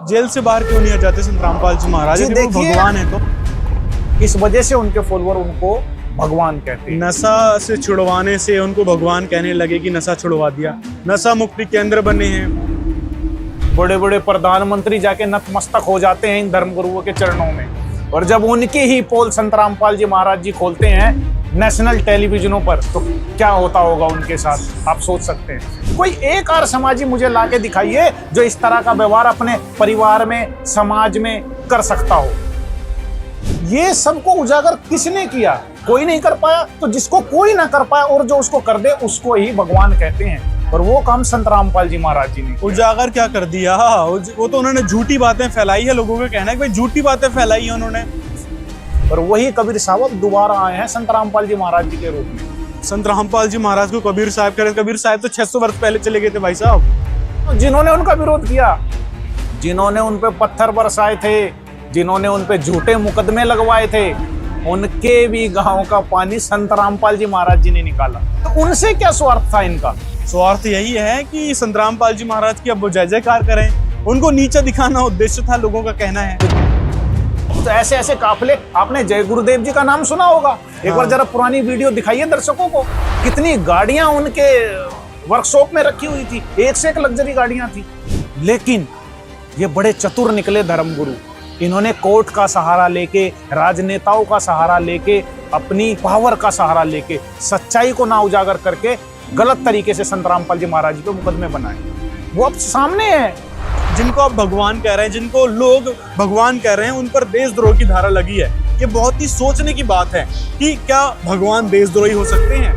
Jail से बाहर क्यों नहीं आ जाते संत रामपाल जी महाराज? जी, यदि वो देखिए, भगवान है तो इस वजह से उनके फॉलोअर उनको भगवान कहते हैं। नशा से छुड़वाने से उनको भगवान कहने लगे कि नशा छुड़वा दिया। नशा मुक्ति केंद्र बने हैं। बड़े बड़े प्रधानमंत्री जाके नतमस्तक हो जाते हैं इन धर्मगुरुओं के चरणों में, और जब उनके ही पोल संत रामपाल जी महाराज जी खोलते हैं नेशनल टेलीविजनों पर, तो क्या होता होगा उनके साथ, आप सोच सकते हैं। कोई एक आर समाजी मुझे लाके दिखाइए जो इस तरह का व्यवहार अपने परिवार में, समाज में कर सकता हो। ये सबको उजागर किसने किया? कोई नहीं कर पाया, तो जिसको कोई ना कर पाया और जो उसको कर दे उसको ही भगवान कहते हैं, और वो काम संत रामपाल जी महाराज जी ने उजागर क्या कर दिया? वो तो उन्होंने झूठी बातें फैलाई है। लोगों का कहना है कि भाई झूठी बातें फैलाई है उन्होंने। और वही कबीर साहब दोबारा आए हैं संत रामपाल जी महाराज जी के रूप में। संत रामपाल जी महाराज को कबीर साहब कह रहे। कबीर साहब तो 600 वर्ष पहले चले गए थे भाई साहब। जिन्होंने उनका विरोध किया, जिन्होंने उन पे पत्थर बरसाए थे, जिन्होंने उन पे झूठे मुकदमे लगवाए थे, उनके भी गांव का पानी संत रामपाल जी महाराज जी ने निकाला। तो उनसे क्या स्वार्थ था इनका? स्वार्थ यही है कि संत रामपाल जी महाराज की अब वो जय जयकार करें। उनको नीचा दिखाना उद्देश्य था, लोगों का कहना है। तो ऐसे ऐसे काफिले, आपने जय गुरुदेव जी का नाम सुना होगा। एक बार जरा पुरानी वीडियो दिखाइए दर्शकों को। कितनी गाड़ियां उनके वर्कशॉप में रखी हुई थी, एक से एक लग्जरी गाड़ियां थी। लेकिन ये बड़े चतुर निकले धर्मगुरु। इन्होंने कोर्ट का सहारा लेके, राजनेताओं का सहारा लेके, अपनी पावर का सहारा लेके, सच्चाई को ना उजागर करके गलत तरीके से संत रामपाल जी महाराज जी पे मुकदमे बनाए। वो अब सामने है। जिनको आप भगवान कह रहे हैं, जिनको लोग भगवान कह रहे हैं, उन पर देशद्रोह की धारा लगी है। ये बहुत ही सोचने की बात है कि क्या भगवान देशद्रोही हो सकते हैं।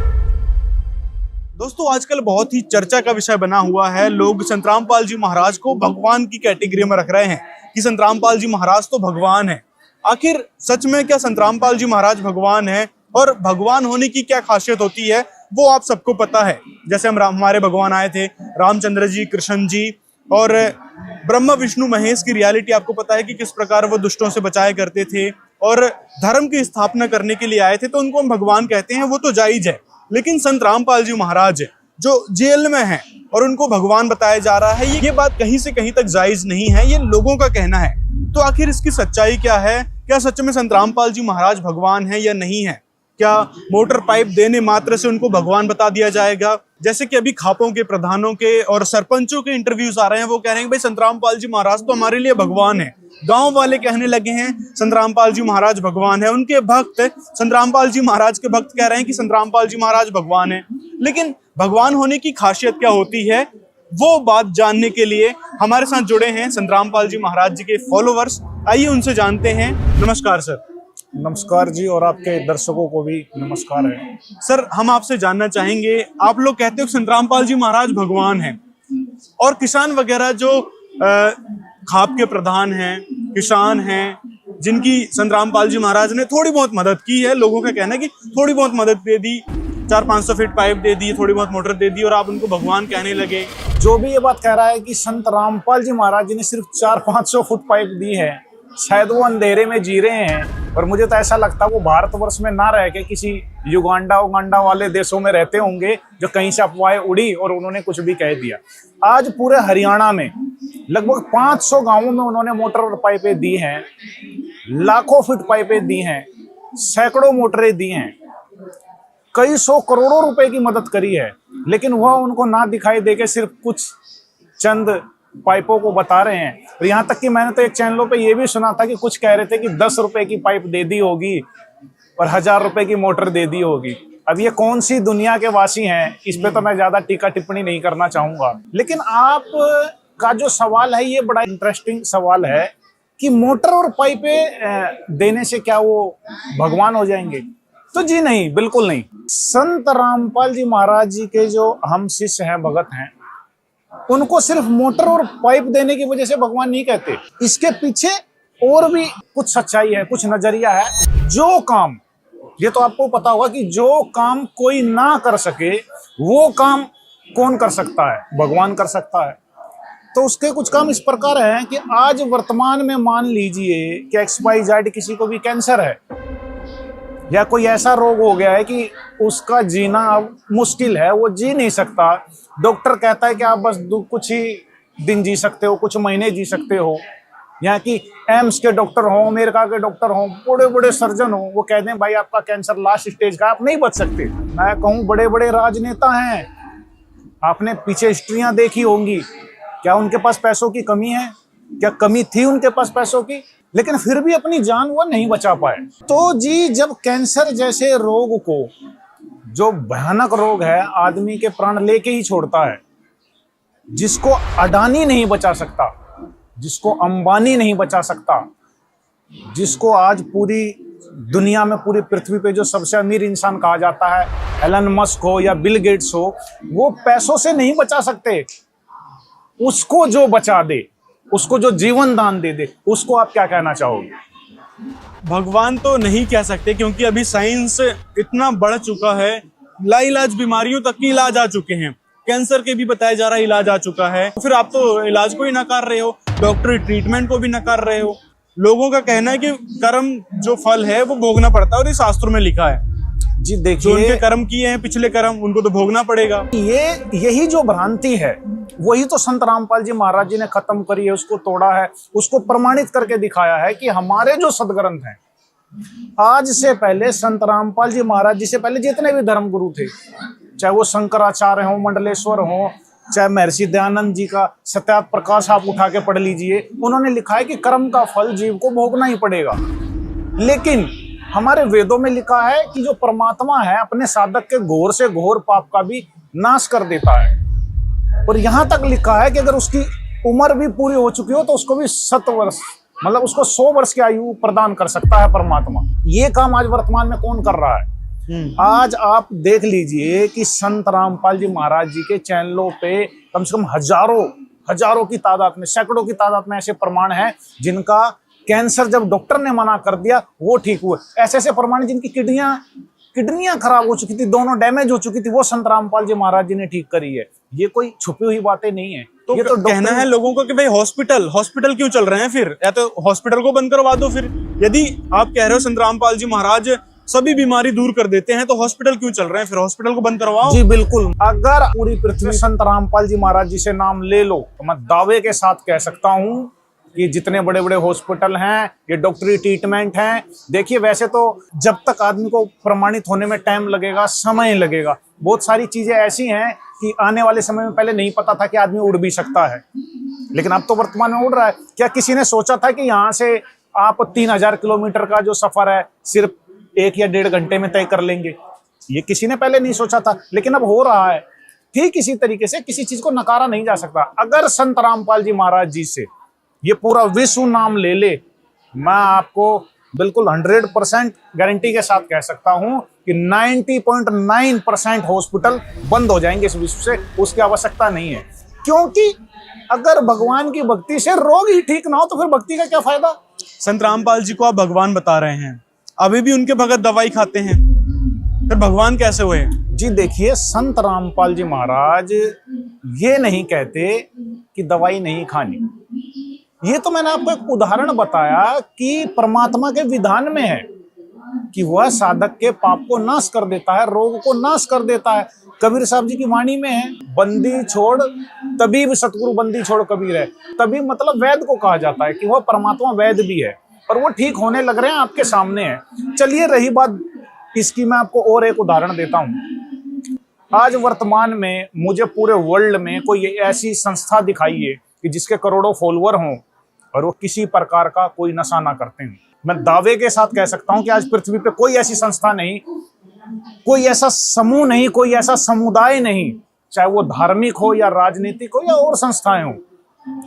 दोस्तों, आजकल बहुत ही चर्चा का विषय बना हुआ है। लोग संत रामपाल जी महाराज को भगवान की कैटेगरी में रख रहे हैं कि संत रामपाल जी महाराज तो भगवान है। आखिर सच में क्या संत रामपाल जी महाराज भगवान है? और भगवान होने की क्या खासियत होती है वो आप सबको पता है। जैसे हमारे भगवान आए थे, रामचंद्र जी, कृष्ण जी, और ब्रह्मा विष्णु महेश की रियलिटी आपको पता है कि किस प्रकार वो दुष्टों से बचाया करते थे और धर्म की स्थापना करने के लिए आए थे, तो उनको हम भगवान कहते हैं, वो तो जायज है। लेकिन संत रामपाल जी महाराज जो जेल में हैं और उनको भगवान बताया जा रहा है, ये बात कहीं से कहीं तक जायज नहीं है, ये लोगों का कहना है। तो आखिर इसकी सच्चाई क्या है? क्या सच में संत रामपाल जी महाराज भगवान है या नहीं है? क्या मोटर पाइप देने मात्र से उनको भगवान बता दिया जाएगा? जैसे कि अभी खापों के, प्रधानों के और सरपंचों के इंटरव्यूज आ रहे हैं, वो कह रहे हैं भाई संत रामपाल जी महाराज तो हमारे लिए भगवान है। गांव वाले कहने लगे हैं संत रामपाल जी महाराज भगवान है। उनके भक्त संत रामपाल जी महाराज के भक्त कह रहे हैं कि संत रामपाल जी महाराज भगवान है। लेकिन भगवान होने की खासियत क्या होती है, वो बात जानने के लिए हमारे साथ जुड़े हैं संत रामपाल जी महाराज जी के फॉलोवर्स। आइए उनसे जानते हैं। नमस्कार सर। नमस्कार जी, और आपके दर्शकों को भी नमस्कार है। सर, हम आपसे जानना चाहेंगे, आप लोग कहते हो संत रामपाल जी महाराज भगवान हैं, और किसान वगैरह जो खाप के प्रधान हैं, किसान हैं, जिनकी संत रामपाल जी महाराज ने थोड़ी बहुत मदद की है, लोगों का कहना है कि थोड़ी बहुत मदद दे दी, 400-500 फीट पाइप दे दी, थोड़ी बहुत मोटर दे दी, और आप उनको भगवान कहने लगे। जो भी ये बात कह रहा है कि संत रामपाल जी महाराज जी ने सिर्फ 400-500 फुट पाइप दी है, शायद वो अंधेरे में जी रहे हैं। और मुझे तो ऐसा लगता है वो भारतवर्ष में ना रह के किसी युगांडा उगांडा वाले देशों में रहते होंगे, जो कहीं से अफवाहें उड़ी और उन्होंने कुछ भी कह दिया। आज पूरे हरियाणा में लगभग 500 गांवों में उन्होंने मोटर और पाइपें दी हैं, लाखों फीट पाइपें दी हैं, सैकड़ों मोटरें दी हैं, कई सौ करोड़ों रुपए की मदद करी है। लेकिन वह उनको ना दिखाई देके सिर्फ कुछ चंद पाइपों को बता रहे हैं। और यहाँ तक कि मैंने तो एक चैनलों पे ये भी सुना था कि कुछ कह रहे थे कि 10 रुपए की पाइप दे दी होगी और 1000 रुपए की मोटर दे दी होगी। अब ये कौन सी दुनिया के वासी हैं, इस पे तो मैं ज्यादा टीका टिप्पणी नहीं करना चाहूंगा। लेकिन आप का जो सवाल है ये बड़ा इंटरेस्टिंग सवाल है कि मोटर और पाइपें देने से क्या वो भगवान हो जाएंगे? तो जी नहीं, बिल्कुल नहीं। संत रामपाल जी महाराज जी के जो हम शिष्य हैं, भगत हैं, उनको सिर्फ मोटर और पाइप देने की वजह से भगवान नहीं कहते। इसके पीछे और भी कुछ सच्चाई है, कुछ नजरिया है। जो काम, ये तो आपको पता होगा कि जो काम कोई ना कर सके वो काम कौन कर सकता है? भगवान कर सकता है। तो उसके कुछ काम इस प्रकार हैं कि आज वर्तमान में मान लीजिए कि XYZ किसी को भी कैंसर है या कोई ऐसा रोग हो गया है कि उसका जीना अब मुश्किल है, वो जी नहीं सकता। डॉक्टर कहता है कि आप बस कुछ ही दिन जी सकते हो, कुछ महीने जी सकते हो। यहाँ की एम्स के डॉक्टर हो, अमेरिका के डॉक्टर हो, बड़े बड़े सर्जन हो, वो कहते हैं भाई आपका कैंसर लास्ट स्टेज का, आप नहीं बच सकते। मैं कहूँ बड़े बड़े राजनेता हैं, आपने पीछे हिस्ट्रियां देखी होंगी, क्या उनके पास पैसों की कमी है? क्या कमी थी उनके पास पैसों की? लेकिन फिर भी अपनी जान वो नहीं बचा पाए। तो जी जब कैंसर जैसे रोग को, जो भयानक रोग है, आदमी के प्राण लेके ही छोड़ता है, जिसको अडानी नहीं बचा सकता, जिसको अंबानी नहीं बचा सकता, जिसको आज पूरी दुनिया में, पूरी पृथ्वी पे जो सबसे अमीर इंसान कहा जाता है, एलन मस्क हो या बिल गेट्स हो, वो पैसों से नहीं बचा सकते। उसको जो बचा दे, उसको जो जीवन दान दे दे, उसको आप क्या कहना चाहोगे? भगवान तो नहीं कह सकते, क्योंकि अभी साइंस इतना बढ़ चुका है, लाइलाज बीमारियों तक की इलाज आ चुके हैं, कैंसर के भी बताया जा रहा है इलाज आ चुका है। फिर आप तो इलाज को ही नकार रहे हो, डॉक्टरी ट्रीटमेंट को भी नकार रहे हो। लोगों का कहना है कि कर्म जो फल है वो भोगना पड़ता है, और ये शास्त्रों में लिखा है। जी जो देखिए, उनके कर्म किए हैं पिछले कर्म, उनको तो भोगना पड़ेगा। यही जो भ्रांति है, वही तो संत रामपाल जी महाराज जी ने खत्म करी है, उसको तोड़ा है, उसको प्रमाणित करके दिखाया है कि हमारे जो सदग्रंथ हैं, आज से पहले संत रामपाल जी महाराज जी से पहले जितने भी धर्मगुरु थे, चाहे वो शंकराचार्य हो, मंडलेश्वर हो, चाहे महर्षि दयानंद जी का सत्यार्थ प्रकाश आप उठा के पढ़ लीजिए, उन्होंने लिखा है कि कर्म का फल जीव को भोगना ही पड़ेगा। लेकिन हमारे वेदों में लिखा है कि जो परमात्मा है, अपने साधक के घोर से घोर पाप का भी नाश कर देता है। और यहां तक लिखा है कि अगर उसकी उम्र भी पूरी हो चुकी हो तो उसको भी 100 वर्ष, मतलब उसको 100 वर्ष की आयु प्रदान कर सकता है परमात्मा। ये काम आज वर्तमान में कौन कर रहा है? आज आप देख लीजिए कि संत रामपाल जी महाराज जी के चैनलों पे कम से कम हजारों की तादाद में, सैकड़ों की तादाद में ऐसे प्रमाण हैं जिनका कैंसर जब डॉक्टर ने मना कर दिया वो ठीक हुए। ऐसे ऐसे प्रमाण जिनकी किडनियां खराब हो चुकी थी, दोनों डैमेज हो चुकी थी, वो संत रामपाल जी महाराज जी ने ठीक करी है। ये कोई छुपी हुई बातें नहीं है। तो ये तो कहना है लोगों को कि भाई हॉस्पिटल क्यों चल रहे हैं? फिर या तो हॉस्पिटल को बंद करवा दो। फिर यदि आप कह रहे हो संत रामपाल जी महाराज सभी बीमारी दूर कर देते हैं, तो हॉस्पिटल क्यों चल रहे हैं? फिर हॉस्पिटल को बंद करवाओ। जी बिल्कुल। अगर पूरी पृथ्वी संत रामपाल जी महाराज जी से नाम ले लो तो मैं दावे के साथ कह सकता हूं कि जितने बड़े बड़े हॉस्पिटल हैं, ये डॉक्टरी ट्रीटमेंट हैं, देखिए वैसे तो जब तक आदमी को प्रमाणित होने में टाइम लगेगा, समय लगेगा। बहुत सारी चीजें ऐसी हैं कि आने वाले समय में पहले नहीं पता था कि आदमी उड़ भी सकता है, लेकिन अब तो वर्तमान में उड़ रहा है। क्या किसी ने सोचा था कि यहाँ से आप 3000 किलोमीटर का जो सफर है सिर्फ 1 या 1.5 घंटे में तय कर लेंगे? ये किसी ने पहले नहीं सोचा था, लेकिन अब हो रहा है। ठीक इसी तरीके से किसी चीज को नकारा नहीं जा सकता। अगर संत रामपाल जी महाराज जी से ये पूरा विश्व नाम ले ले, मैं आपको बिल्कुल 100% गारंटी के साथ कह सकता हूं कि 90.9% हॉस्पिटल बंद हो जाएंगे इस विश्व से। उसकी आवश्यकता नहीं है, क्योंकि अगर भगवान की भक्ति से रोग ही ठीक ना हो तो फिर भक्ति का क्या फायदा? संत रामपाल जी को आप भगवान बता रहे हैं, अभी भी उनके भगत दवाई खाते हैं, फिर भगवान कैसे हुए? जी देखिए, संत रामपाल जी महाराज ये नहीं कहते कि दवाई नहीं खानी। ये तो मैंने आपको एक उदाहरण बताया कि परमात्मा के विधान में है कि वह साधक के पाप को नाश कर देता है, रोग को नाश कर देता है। कबीर साहब जी की वाणी में है, बंदी छोड़ तबीब सतगुरु बंदी छोड़ कबीर है। तबीब मतलब वैद्य को कहा जाता है कि वह परमात्मा वैद्य भी है, और वो ठीक होने लग रहे हैं, आपके सामने है। चलिए रही बात इसकी, मैं आपको और एक उदाहरण देता हूं। आज वर्तमान में मुझे पूरे वर्ल्ड में कोई ऐसी संस्था दिखाइए कि जिसके करोड़ों फॉलोअर हों और वो किसी प्रकार का कोई नशा ना करते हैं। मैं दावे के साथ कह सकता हूं कि आज पृथ्वी पे कोई ऐसी संस्था नहीं, कोई ऐसा समूह नहीं, कोई ऐसा समुदाय नहीं, चाहे वो धार्मिक हो या राजनीतिक हो या और संस्थाएं हो,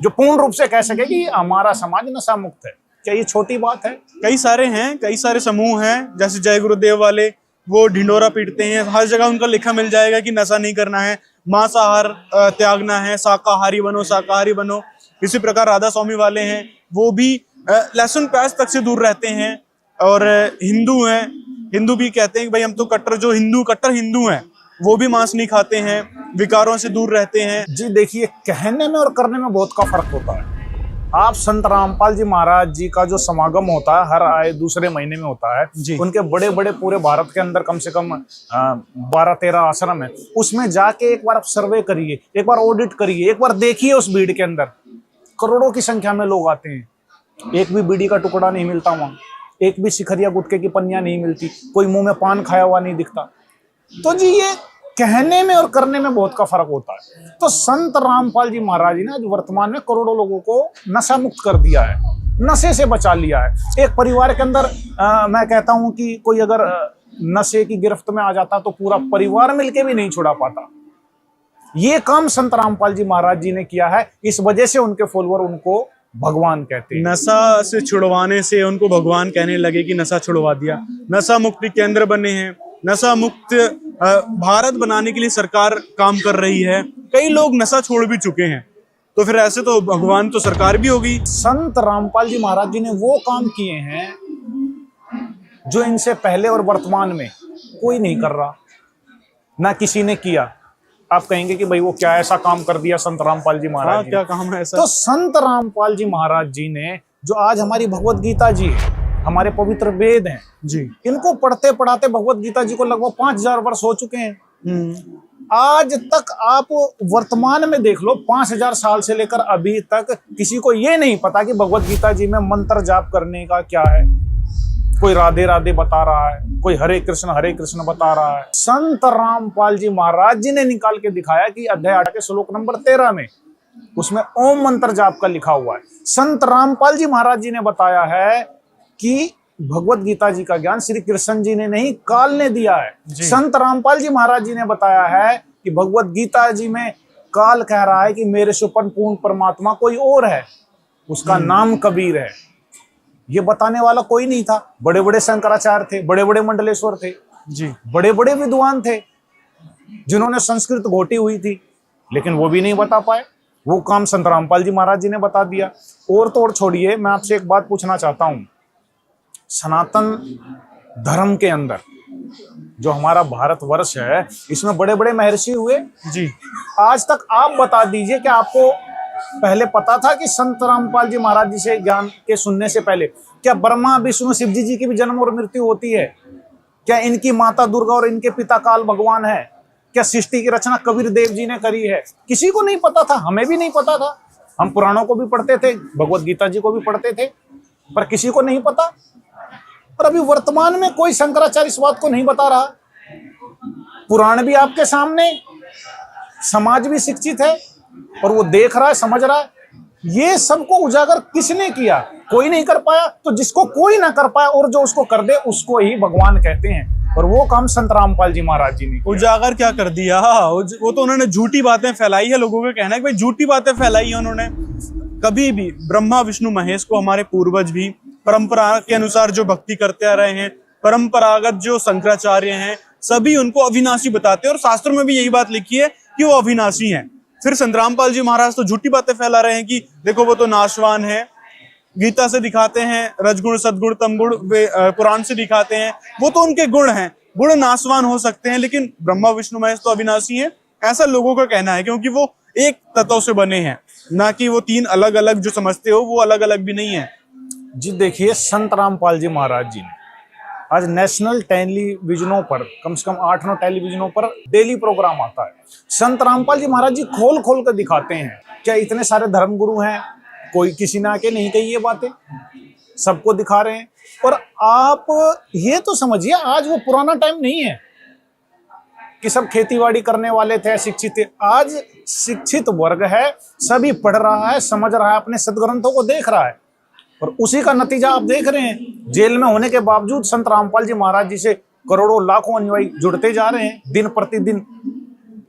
जो पूर्ण रूप से कह सके कि हमारा समाज नशा मुक्त है। क्या ये छोटी बात है? कई सारे हैं, कई सारे समूह हैं, जैसे जय गुरुदेव वाले, वो ढिंडोरा पीटते हैं। हर जगह उनका लिखा मिल जाएगा कि नशा नहीं करना है, मांसाहार त्यागना है, शाकाहारी बनो। इसी प्रकार राधा स्वामी वाले हैं, वो भी लहसुन प्याज तक से दूर रहते हैं। और हिंदू हैं, हिंदू भी कहते हैं कि भाई हम तो कट्टर हिंदू हैं, वो भी मांस नहीं खाते हैं, विकारों से दूर रहते हैं। जी देखिए, कहने में और करने में बहुत का फर्क होता है। आप संत रामपाल जी महाराज जी का जो समागम होता है हर आए दूसरे महीने में होता जी। है, उनके बड़े बड़े पूरे भारत के अंदर कम से कम 12-13 आश्रम है, उसमें जाके एक बार आप सर्वे करिए, एक बार ऑडिट करिए, एक बार देखिए उस भीड़ के अंदर करोड़ों की संख्या में लोग आते हैं, एक भी बीड़ी का टुकड़ा नहीं मिलता वहां, एक भी शिखरिया गुटखे की पन्नियां नहीं मिलती, कोई मुंह में पान खाया हुआ नहीं दिखता। तो जी ये कहने में और करने में बहुत का फर्क होता है। तो संत रामपाल जी महाराज जी ने आज वर्तमान में करोड़ों लोगों को नशा मुक्त कर दिया है, नशे से बचा लिया है। एक परिवार के अंदर मैं कहता हूं कि कोई अगर नशे की गिरफ्त में आ जाता तो पूरा परिवार मिलके भी नहीं छुड़ा पाता। ये काम संत रामपाल जी महाराज जी ने किया है, इस वजह से उनके फॉलोअर उनको भगवान कहते हैं। नशा से छुड़वाने से उनको भगवान कहने लगे कि नशा छुड़वा दिया, नशा मुक्ति केंद्र बने हैं, नशा मुक्त भारत बनाने के लिए सरकार काम कर रही है, कई लोग नशा छोड़ भी चुके हैं, तो फिर ऐसे तो भगवान तो सरकार भी होगी। संत रामपाल जी महाराज जी ने वो काम किए हैं जो इनसे पहले और वर्तमान में कोई नहीं कर रहा, ना किसी ने किया। आप कहेंगे कि भाई वो क्या ऐसा काम कर दिया संत रामपाल जी महाराज जी? क्या काम है ऐसा? तो संत रामपाल जी महाराज जी ने जो आज हमारी भगवत गीता जी है, हमारे पवित्र वेद हैं जी, इनको पढ़ते पढ़ाते भगवत गीता जी को लगभग 5000 वर्ष हो चुके हैं। आज तक आप वर्तमान में देख लो, 5000 साल से लेकर अभी तक किसी को ये नहीं पता कि भगवत गीता जी में मंत्र जाप करने का क्या है। कोई राधे राधे बता रहा है, कोई हरे कृष्ण बता रहा है। संत रामपाल जी महाराज जी ने निकाल के दिखाया कि अध्याय 8 के श्लोक नंबर 13 में उसमें ओम मंत्र जाप का लिखा हुआ है। संत रामपाल जी महाराज जी ने बताया है कि भगवत गीता जी का ज्ञान श्री कृष्ण जी ने नहीं, काल ने दिया है। संत रामपाल जी महाराज जी ने बताया है कि भगवत गीता जी में काल कह रहा है कि मेरे से पूर्ण परमात्मा कोई और है, उसका नाम कबीर है। ये बताने वाला कोई नहीं था। बड़े बड़े शंकराचार्य थे, बड़े बड़े मंडलेश्वर थे जी, बड़े बड़े विद्वान थे जिन्होंने संस्कृत घोटी हुई थी, लेकिन वो भी नहीं बता पाए। वो काम संत रामपाल जी महाराज जी ने बता दिया। और तो और छोड़िए, मैं आपसे एक बात पूछना चाहता हूं। सनातन धर्म के अंदर जो हमारा भारतवर्ष है, इसमें बड़े बड़े महर्षि हुए जी। आज तक आप बता दीजिए कि आपको पहले पता था कि संत रामपाल जी महाराज जी से ज्ञान के सुनने से पहले क्या ब्रह्मा विष्णु शिव जी की भी जन्म और मृत्यु होती है? क्या इनकी माता दुर्गा और इनके पिता काल भगवान है? क्या सृष्टि की रचना कबीर देव जी ने करी है? किसी को नहीं पता था, हमें भी नहीं पता था। हम पुराणों को भी पढ़ते थे, भगवत गीता जी को भी पढ़ते थे, पर किसी को नहीं पता। पर अभी वर्तमान में कोई शंकराचार्य इस बात को नहीं बता रहा। पुराण भी आपके सामने, समाज भी शिक्षित है और वो देख रहा है, समझ रहा है। ये सबको उजागर किसने किया? कोई नहीं कर पाया। तो जिसको कोई ना कर पाया और जो उसको कर दे उसको ही भगवान कहते हैं, और वो काम संत रामपाल जी महाराज जी ने। उजागर क्या कर दिया? वो तो उन्होंने झूठी बातें फैलाई है। लोगों का कहना है कि भाई झूठी बातें फैलाई है उन्होंने। कभी भी ब्रह्मा विष्णु महेश को हमारे पूर्वज भी परंपरा के अनुसार जो भक्ति करते आ रहे हैं, परंपरागत जो शंकराचार्य हैं, सभी उनको अविनाशी बताते हैं और शास्त्रों में भी यही बात लिखी है कि वो अविनाशी हैं। फिर संत रामपाल जी महाराज तो झूठी बातें फैला रहे हैं कि देखो वो तो नाशवान है। गीता से दिखाते हैं रजगुण सदगुण तमगुण, पुराण से दिखाते हैं वो तो उनके गुण हैं, गुण नाशवान हो सकते हैं, लेकिन ब्रह्मा विष्णु महेश तो अविनाशी हैं, ऐसा लोगों का कहना है। क्योंकि वो एक तत्व से बने हैं, ना कि वो तीन अलग अलग जो समझते हो वो अलग अलग भी नहीं है जी। देखिए, संत रामपाल जी महाराज जी ने आज नेशनल टेलीविजनों पर कम से कम 8-9 टेलीविजनों पर डेली प्रोग्राम आता है। संत रामपाल जी महाराज जी खोल खोल कर दिखाते हैं। क्या इतने सारे धर्मगुरु हैं, कोई किसी ने आके नहीं कही ये बातें, सबको दिखा रहे हैं। और आप ये तो समझिए, आज वो पुराना टाइम नहीं है कि सब खेतीबाड़ी करने वाले थे, शिक्षित थे। आज शिक्षित वर्ग है, सभी पढ़ रहा है, समझ रहा है, अपने सदग्रंथों को देख रहा है, और उसी का नतीजा आप देख रहे हैं। जेल में होने के बावजूद संत रामपाल जी महाराज जी से करोड़ों लाखों अनुयायी जुड़ते जा रहे हैं। दिन प्रतिदिन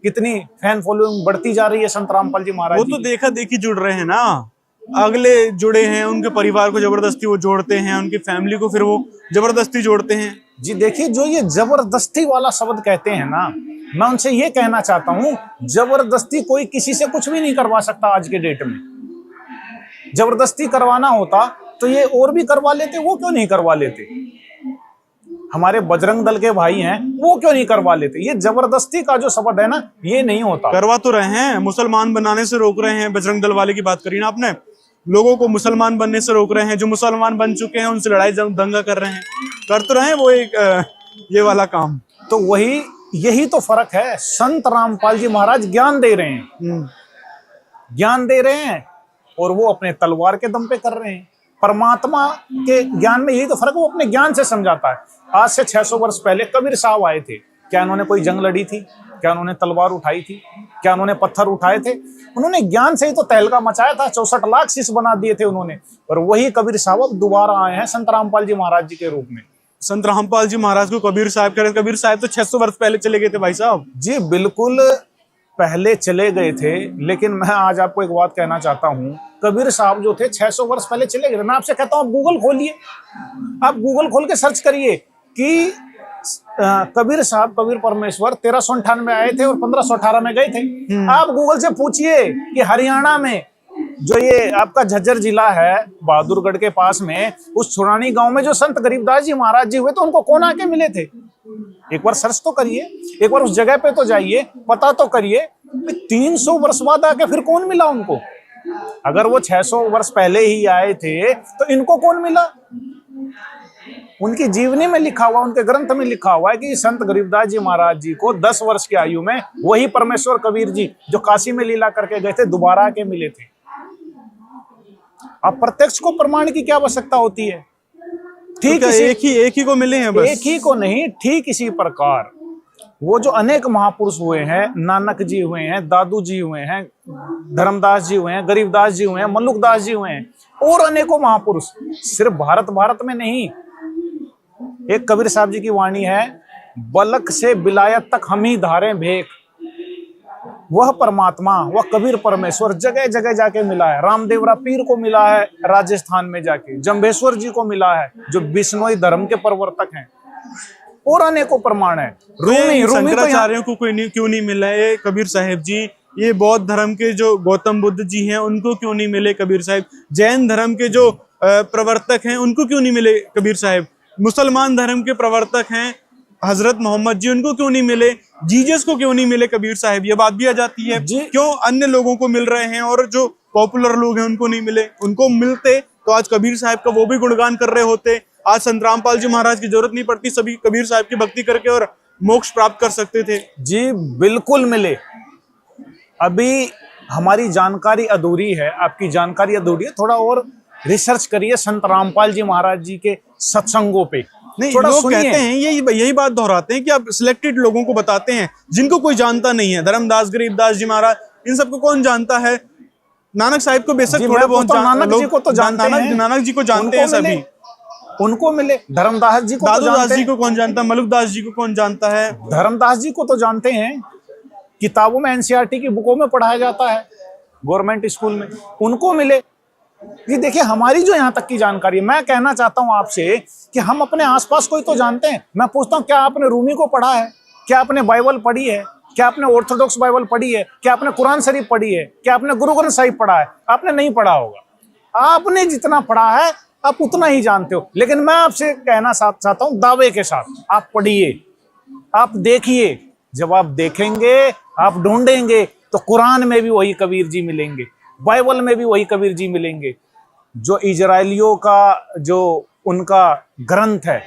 कितनी फैन फॉलोइंग बढ़ती जा रही है संत रामपाल जी महाराज। वो तो देखा देखी जुड़ रहे हैं ना, अगले जुड़े हैं, उनके परिवार को जबरदस्ती वो जोड़ते हैं, उनकी फैमिली को फिर वो जबरदस्ती जोड़ते हैं जी। देखिए, जो ये जबरदस्ती वाला शब्द कहते हैं ना, मैं उनसे ये कहना चाहता हूँ, जबरदस्ती कोई किसी से कुछ भी नहीं करवा सकता। आज के डेट में जबरदस्ती करवाना होता तो ये और भी करवा लेते, वो क्यों नहीं करवा लेते? हमारे बजरंग दल के भाई हैं, वो क्यों नहीं करवा लेते? ये जबरदस्ती का जो शब्द है ना, ये नहीं होता। करवा तो रहे हैं, मुसलमान बनाने से रोक रहे हैं। बजरंग दल वाले की बात करी ना आपने, लोगों को मुसलमान बनने से रोक रहे हैं, जो मुसलमान बन चुके हैं उनसे लड़ाई दंगा कर रहे हैं, कर तो रहे हैं वो एक ये वाला काम। तो वही यही तो फर्क है। संत रामपाल जी महाराज ज्ञान दे रहे हैं, ज्ञान दे रहे हैं, और वो अपने तलवार के दम पे कर रहे हैं। परमात्मा के ज्ञान में यही तो फर्क है, वो अपने ज्ञान से समझाता है। आज से 600 वर्ष पहले कबीर साहब आए थे, क्या उन्होंने कोई जंग लड़ी थी? क्या उन्होंने तलवार उठाई थी? क्या उन्होंने पत्थर उठाए थे? उन्होंने ज्ञान से ही तो तहलका मचाया था, 64 लाख शिष्य बना दिए थे उन्होंने। और वही कबीर साहब अब दोबारा आए हैं संत रामपाल जी महाराज जी के रूप में। संत रामपाल जी महाराज को कबीर साहब कह रहे, कबीर साहब तो 600 वर्ष पहले चले गए थे भाई साहब। जी बिल्कुल पहले चले गए थे, लेकिन मैं आज आपको एक बात कहना चाहता हूँ, कबीर साहब जो थे 600 वर्ष पहले चले गए। मैं आपसे कहता हूँ आप गूगल खोलिए, आप गूगल खोल के सर्च करिए कि कबीर साहब, कबीर परमेश्वर 1398 में आए थे और 1518 में गए थे। आप गूगल से पूछिए कि हरियाणा में जो ये आपका झज्जर जिला है बहादुरगढ़ के पास में, उस छुरानी गांव में जो संत गरीबदास जी महाराज जी हुए तो उनको कौन आके मिले थे? एक बार सर्च तो करिए, एक बार उस जगह पे तो जाइए, पता तो करिए 300 वर्ष बाद आके फिर कौन मिला उनको? अगर वो 600 वर्ष पहले ही आए थे तो इनको कौन मिला? उनकी जीवनी में लिखा हुआ, उनके ग्रंथ में लिखा हुआ है कि संत गरीबदास जी महाराज जी को 10 वर्ष की आयु में वही परमेश्वर कबीर जी जो काशी में लीला करके गए थे दोबारा आके मिले थे। अब प्रत्यक्ष को प्रमाण की क्या आवश्यकता होती है? ठीक, एक ही को मिले हैं बस। एक ही को नहीं, ठीक इसी प्रकार वो जो अनेक महापुरुष हुए हैं, नानक जी हुए हैं, दादू जी हुए हैं, धर्मदास जी हुए हैं, गरीबदास जी हुए हैं, मल्लुकदास जी हुए हैं, और अनेकों महापुरुष, सिर्फ भारत में नहीं। एक कबीर साहब जी की वाणी है, बलक से बिलायत तक हम ही धारे भेक। वह परमात्मा, वह कबीर परमेश्वर जगह जगह जाके मिला है। रामदेवरा पीर को मिला है राजस्थान में जाके, जम्भेश्वर जी को मिला है जो बिश्नोई धर्म के प्रवर्तक हैं, और अनेकों प्रमाण है। रूमी शंकराचार्यों को क्यों नहीं मिला है कबीर साहिब जी? ये बौद्ध धर्म के जो गौतम बुद्ध जी हैं उनको क्यों नहीं मिले कबीर साहिब? जैन धर्म के जो प्रवर्तक हैं उनको क्यों नहीं मिले कबीर साहिब? मुसलमान धर्म के प्रवर्तक हैं हजरत मोहम्मद जी, उनको क्यों नहीं मिले? जीसस को क्यों नहीं मिले कबीर साहिब? ये बात भी आ जाती है। क्यों अन्य लोगों को मिल रहे हैं और जो पॉपुलर लोग हैं उनको नहीं मिले? उनको मिलते तो आज कबीर साहिब का वो भी गुणगान कर रहे होते, आज संत रामपाल जी महाराज की जरूरत नहीं पड़ती, सभी कबीर साहिब की भक्ति करके और मोक्ष प्राप्त कर सकते थे। जी बिल्कुल मिले। अभी हमारी जानकारी अधूरी है, आपकी जानकारी अधूरी है, थोड़ा और रिसर्च करिए संत रामपाल जी महाराज जी के सत्संगों पे। नहीं, लोग कहते हैं यही बात दोहराते हैं कि आप सिलेक्टेड लोगों को बताते हैं जिनको कोई जानता नहीं है। धर्मदास, गरीबदास जी महाराज, इन सबको कौन जानता है? नानक साहिब को बेशक थोड़े बहुत नानक जी को तो जानते हैं, नानक जी को जानते हैं सभी, उनको मिले। धर्मदास जी को, दादूदास जी को कौन जानता है? मलुकदास जी को कौन जानता है? धर्मदास जी को तो जानते हैं, किताबों में एनसीईआरटी की बुकों में पढ़ाया जाता है गवर्नमेंट स्कूल में, उनको मिले। ये देखिए हमारी जो यहाँ तक की जानकारी है, मैं कहना चाहता हूँ आपसे कि हम अपने आसपास कोई तो जानते हैं। मैं पूछता हूँ क्या आपने रूमी को पढ़ा है? क्या आपने बाइबल पढ़ी है? क्या आपने ऑर्थोडॉक्स बाइबल पढ़ी है? क्या आपने कुरान शरीफ पढ़ी है? क्या आपने गुरु ग्रंथ साहिब पढ़ा है? आपने नहीं पढ़ा होगा। आपने जितना पढ़ा है आप उतना ही जानते हो। लेकिन मैं आपसे कहना चाहता हूँ दावे के साथ, आप पढ़िए, आप देखिए। जब आप देखेंगे, आप ढूंढेंगे तो कुरान में भी वही कबीर जी मिलेंगे, बाइबल में भी वही कबीर जी मिलेंगे। जो इजराइलियों का जो उनका ग्रंथ है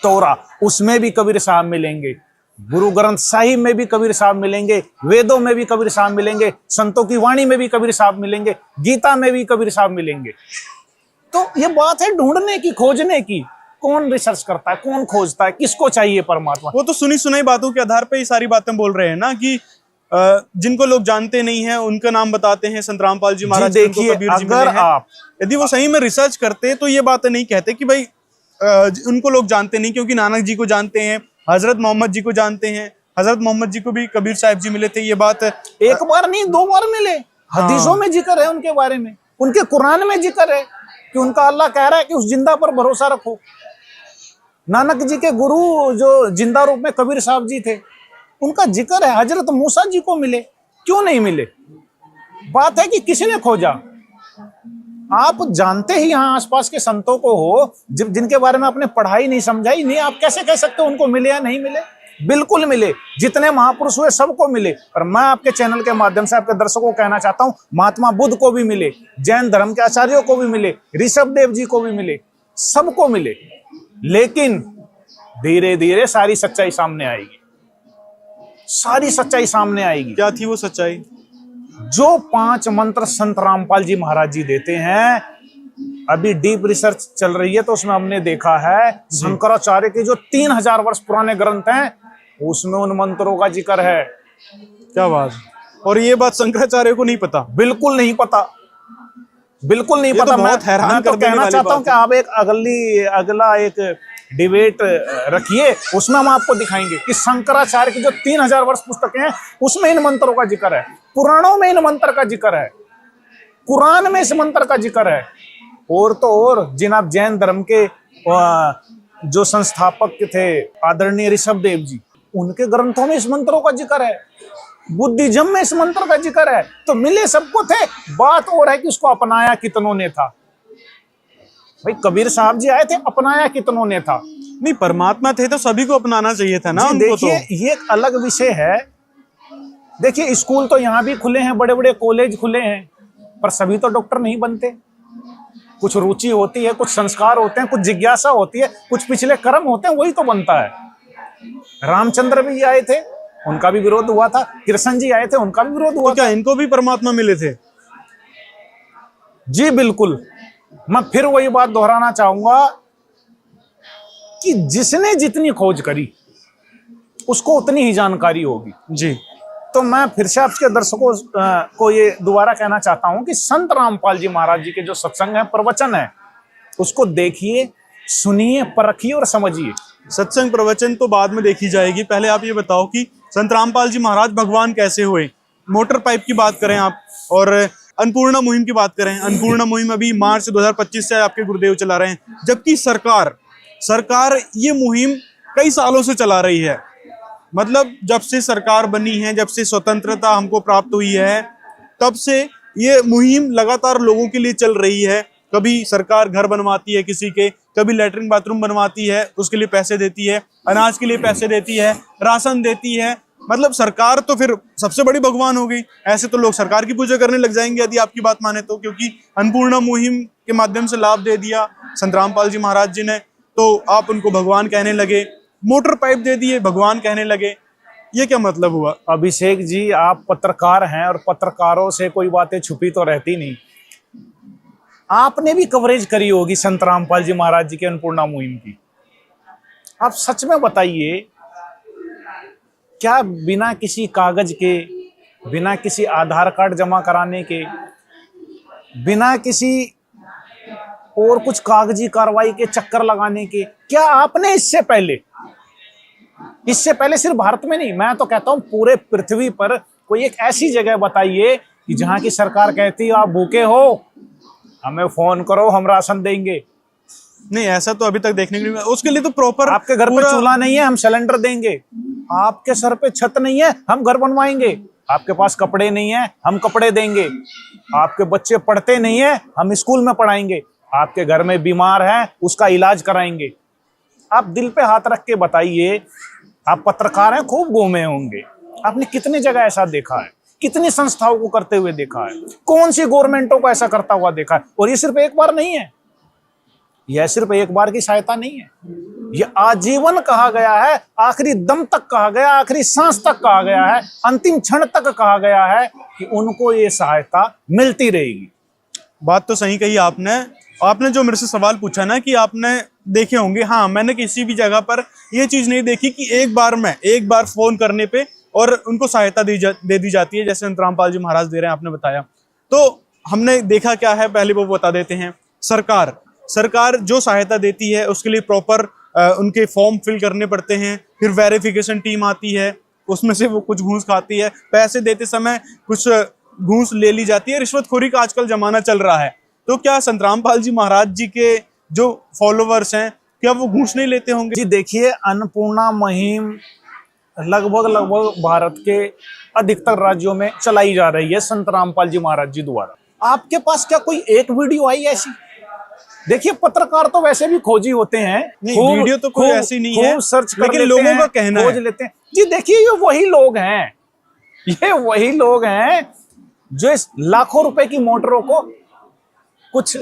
तोरा, उसमें भी कबीर साहब मिलेंगे, गुरु ग्रंथ साहिब में भी कबीर साहब मिलेंगे, वेदों में भी कबीर साहब मिलेंगे, संतों की वाणी में भी कबीर साहब मिलेंगे, गीता में भी कबीर साहब मिलेंगे। तो ये बात है ढूंढने की, खोजने की। कौन रिसर्च करता है, कौन खोजता है, किसको चाहिए परमात्मा? वो तो सुनी सुनाई बातों के आधार पर ये सारी बातें बोल रहे हैं ना, कि जिनको लोग जानते नहीं हैं उनका नाम बताते हैं संत रामपाल जी महाराज। देखिए अगर आप यदि वो सही में रिसर्च करते तो ये बातें नहीं कहते कि भाई उनको लोग जानते नहीं, क्योंकि नानक जी को जानते हैं, हजरत मोहम्मद जी को जानते हैं, हजरत मोहम्मद जी को भी कबीर साहिब जी मिले थे। ये बात एक बार नहीं 2 बार मिले। हदीसों में जिक्र है उनके बारे में, उनके कुरान में जिक्र है कि उनका अल्लाह कह रहा है कि उस जिंदा पर भरोसा रखो। नानक जी के गुरु जो जिंदा रूप में कबीर साहब जी थे, उनका जिक्र है। हजरत मूसा जी को मिले, क्यों नहीं मिले? बात है कि किसी ने खोजा। आप जानते ही यहाँ आसपास के संतों को हो जिनके बारे में आपने पढ़ाई नहीं, समझाई नहीं, आप कैसे कह सकते हो उनको मिले या नहीं मिले? बिल्कुल मिले, जितने महापुरुष हुए सबको मिले। और मैं आपके चैनल के माध्यम से आपके दर्शकों को कहना चाहता हूं, महात्मा बुद्ध को भी मिले, जैन धर्म के आचार्यों को भी मिले, ऋषभ देव जी को भी मिले, सबको मिले। लेकिन धीरे धीरे सारी सच्चाई सामने आएगी, सारी सच्चाई सामने आएगी। क्या थी वो सच्चाई? जो 5 मंत्र संत रामपाल जी महाराज जी देते हैं, अभी डीप रिसर्च चल रही है तो उसमें हमने देखा है शंकराचार्य के जो 3000 वर्ष पुराने ग्रंथ हैं उसमें उन मंत्रों का जिक्र है। क्या बात! और ये बात शंकराचार्य को नहीं पता? बिल्कुल नहीं पता, बिल्कुल नहीं ये पता। तो बहुत हैरान मैं तो कर देने कहना वाली चाहता हूं बात कि आप एक अगला एक डिबेट रखिए, उसमें हम आपको दिखाएंगे कि शंकराचार्य की जो 3000 वर्ष पुस्तकें हैं उसमें इन मंत्रों का जिक्र है, पुराणों में इन मंत्र का जिक्र है, कुरान में इस मंत्र का जिक्र है। और तो और जिन आप जैन धर्म के जो संस्थापक थे आदरणीय ऋषभ देव जी, उनके ग्रंथों में इस मंत्रों का जिक्र है, बुद्धिज्म में इस मंत्र का जिक्र है। तो मिले सबको थे, बात और है कि उसको अपनाया कितनों ने था। भाई कबीर साहब जी आए थे, अपनाया कितनों ने था? नहीं, परमात्मा थे तो सभी को अपनाना चाहिए था ना उनको। देखिए ये एक अलग विषय है। देखिए स्कूल तो यहाँ भी खुले हैं, बड़े बड़े कॉलेज खुले हैं, पर सभी तो डॉक्टर नहीं बनते। कुछ रुचि होती है, कुछ संस्कार होते हैं, कुछ जिज्ञासा होती है, कुछ पिछले कर्म होते हैं, वही तो बनता है। रामचंद्र भी आए थे, उनका भी विरोध हुआ था। कृष्ण जी आए थे, उनका भी विरोध हुआ। तो क्या इनको भी परमात्मा मिले थे? जी बिल्कुल। मैं फिर वही बात दोहराना चाहूंगा कि जिसने जितनी खोज करी उसको उतनी ही जानकारी होगी। जी। तो मैं फिर से आपके दर्शकों को ये दोबारा कहना चाहता हूं कि संत रामपाल जी महाराज जी के जो सत्संग है, प्रवचन है, उसको देखिए, सुनिए, परखिए और समझिए। सत्संग प्रवचन तो बाद में देखी जाएगी, पहले आप ये बताओ कि संत रामपाल जी महाराज भगवान कैसे हुए? मोटर पाइप की बात करें आप, और अन्नपूर्णा मुहिम की बात करें। अन्नपूर्णा मुहिम अभी मार्च 2025 से आपके गुरुदेव चला रहे हैं, जबकि सरकार ये मुहिम कई सालों से चला रही है। मतलब जब से सरकार बनी है, जब से स्वतंत्रता हमको प्राप्त हुई है, तब से ये मुहिम लगातार लोगों के लिए चल रही है। कभी सरकार घर बनवाती है किसी के, कभी लैट्रिन बाथरूम बनवाती है, उसके लिए पैसे देती है, अनाज के लिए पैसे देती है, राशन देती है। मतलब सरकार तो फिर सबसे बड़ी भगवान हो गई। ऐसे तो लोग सरकार की पूजा करने लग जाएंगे यदि आपकी बात माने तो, क्योंकि अन्नपूर्णा मुहिम के माध्यम से लाभ दे दिया संत रामपाल जी महाराज जी ने, तो आप उनको भगवान कहने लगे। मोटर पाइप दे दिए, भगवान कहने लगे। ये क्या मतलब हुआ? अभिषेक जी, आप पत्रकार हैं और पत्रकारों से कोई बातें छुपी तो रहती नहीं। आपने भी कवरेज करी होगी संत रामपाल जी महाराज जी के अन्नपूर्णा मुहिम की। आप सच में बताइए, क्या बिना किसी कागज के, बिना किसी आधार कार्ड जमा कराने के, बिना किसी और कुछ कागजी कार्रवाई के चक्कर लगाने के, क्या आपने इससे पहले सिर्फ भारत में नहीं, मैं तो कहता हूं पूरे पृथ्वी पर कोई एक ऐसी जगह बताइए कि जहां की सरकार कहती है आप भूखे हो, हमें फोन करो, हम राशन देंगे। नहीं, ऐसा तो अभी तक देखने को नहीं मिला। उसके लिए तो प्रॉपर, आपके घर पे चूल्हा नहीं है, हम सिलेंडर देंगे। आपके सर पे छत नहीं है, हम घर बनवाएंगे। आपके पास कपड़े नहीं है, हम कपड़े देंगे। आपके बच्चे पढ़ते नहीं है, हम स्कूल में पढ़ाएंगे। आपके घर में बीमार है, उसका इलाज कराएंगे। आप दिल पे हाथ रख के बताइए, आप पत्रकार हैं, खूब घूमे होंगे, आपने कितनी जगह ऐसा देखा है, कितनी संस्थाओं को करते हुए देखा है, कौन सी गवर्नमेंटों को ऐसा करता हुआ देखा है? और ये सिर्फ एक बार नहीं है, यह सिर्फ एक बार की सहायता नहीं है, यह आजीवन कहा गया है, आखिरी दम तक कहा गया, आखिरी सांस तक कहा गया है, अंतिम क्षण तक कहा गया है कि उनको ये सहायता मिलती रहेगी। बात तो सही कही आपने। आपने जो मेरे से सवाल पूछा ना कि आपने देखे होंगे, हाँ, मैंने किसी भी जगह पर ये चीज नहीं देखी कि एक बार फोन करने पे और उनको सहायता दे दी जाती है, जैसे संत रामपाल जी महाराज दे रहे हैं, आपने बताया। तो हमने देखा क्या है, पहले वो बता देते हैं। सरकार जो सहायता देती है उसके लिए प्रॉपर उनके फॉर्म फिल करने पड़ते हैं, फिर वेरिफिकेशन टीम आती है, उसमें से वो कुछ घूस खाती है, पैसे देते समय कुछ घूस ले ली जाती है। रिश्वतखोरी का आजकल जमाना चल रहा है। तो क्या संत रामपाल जी महाराज जी के जो फॉलोवर्स हैं, क्या वो घूस नहीं लेते होंगे? जी देखिए, अन्नपूर्णा मुहिम लगभग भारत के अधिकतर राज्यों में चलाई जा रही है संत रामपाल जी महाराज जी द्वारा। आपके पास क्या कोई एक वीडियो आई ऐसी देखिए पत्रकार तो वैसे भी खोजी होते हैं, नहीं, वीडियो तो कोई ऐसी नहीं है, सर्च कर लेकिन लेते लोगों हैं, का कहना खोज है। लेते हैं जी। देखिए ये वही लोग हैं, ये वही लोग हैं जो इस लाखों रुपए की मोटरों को कुछ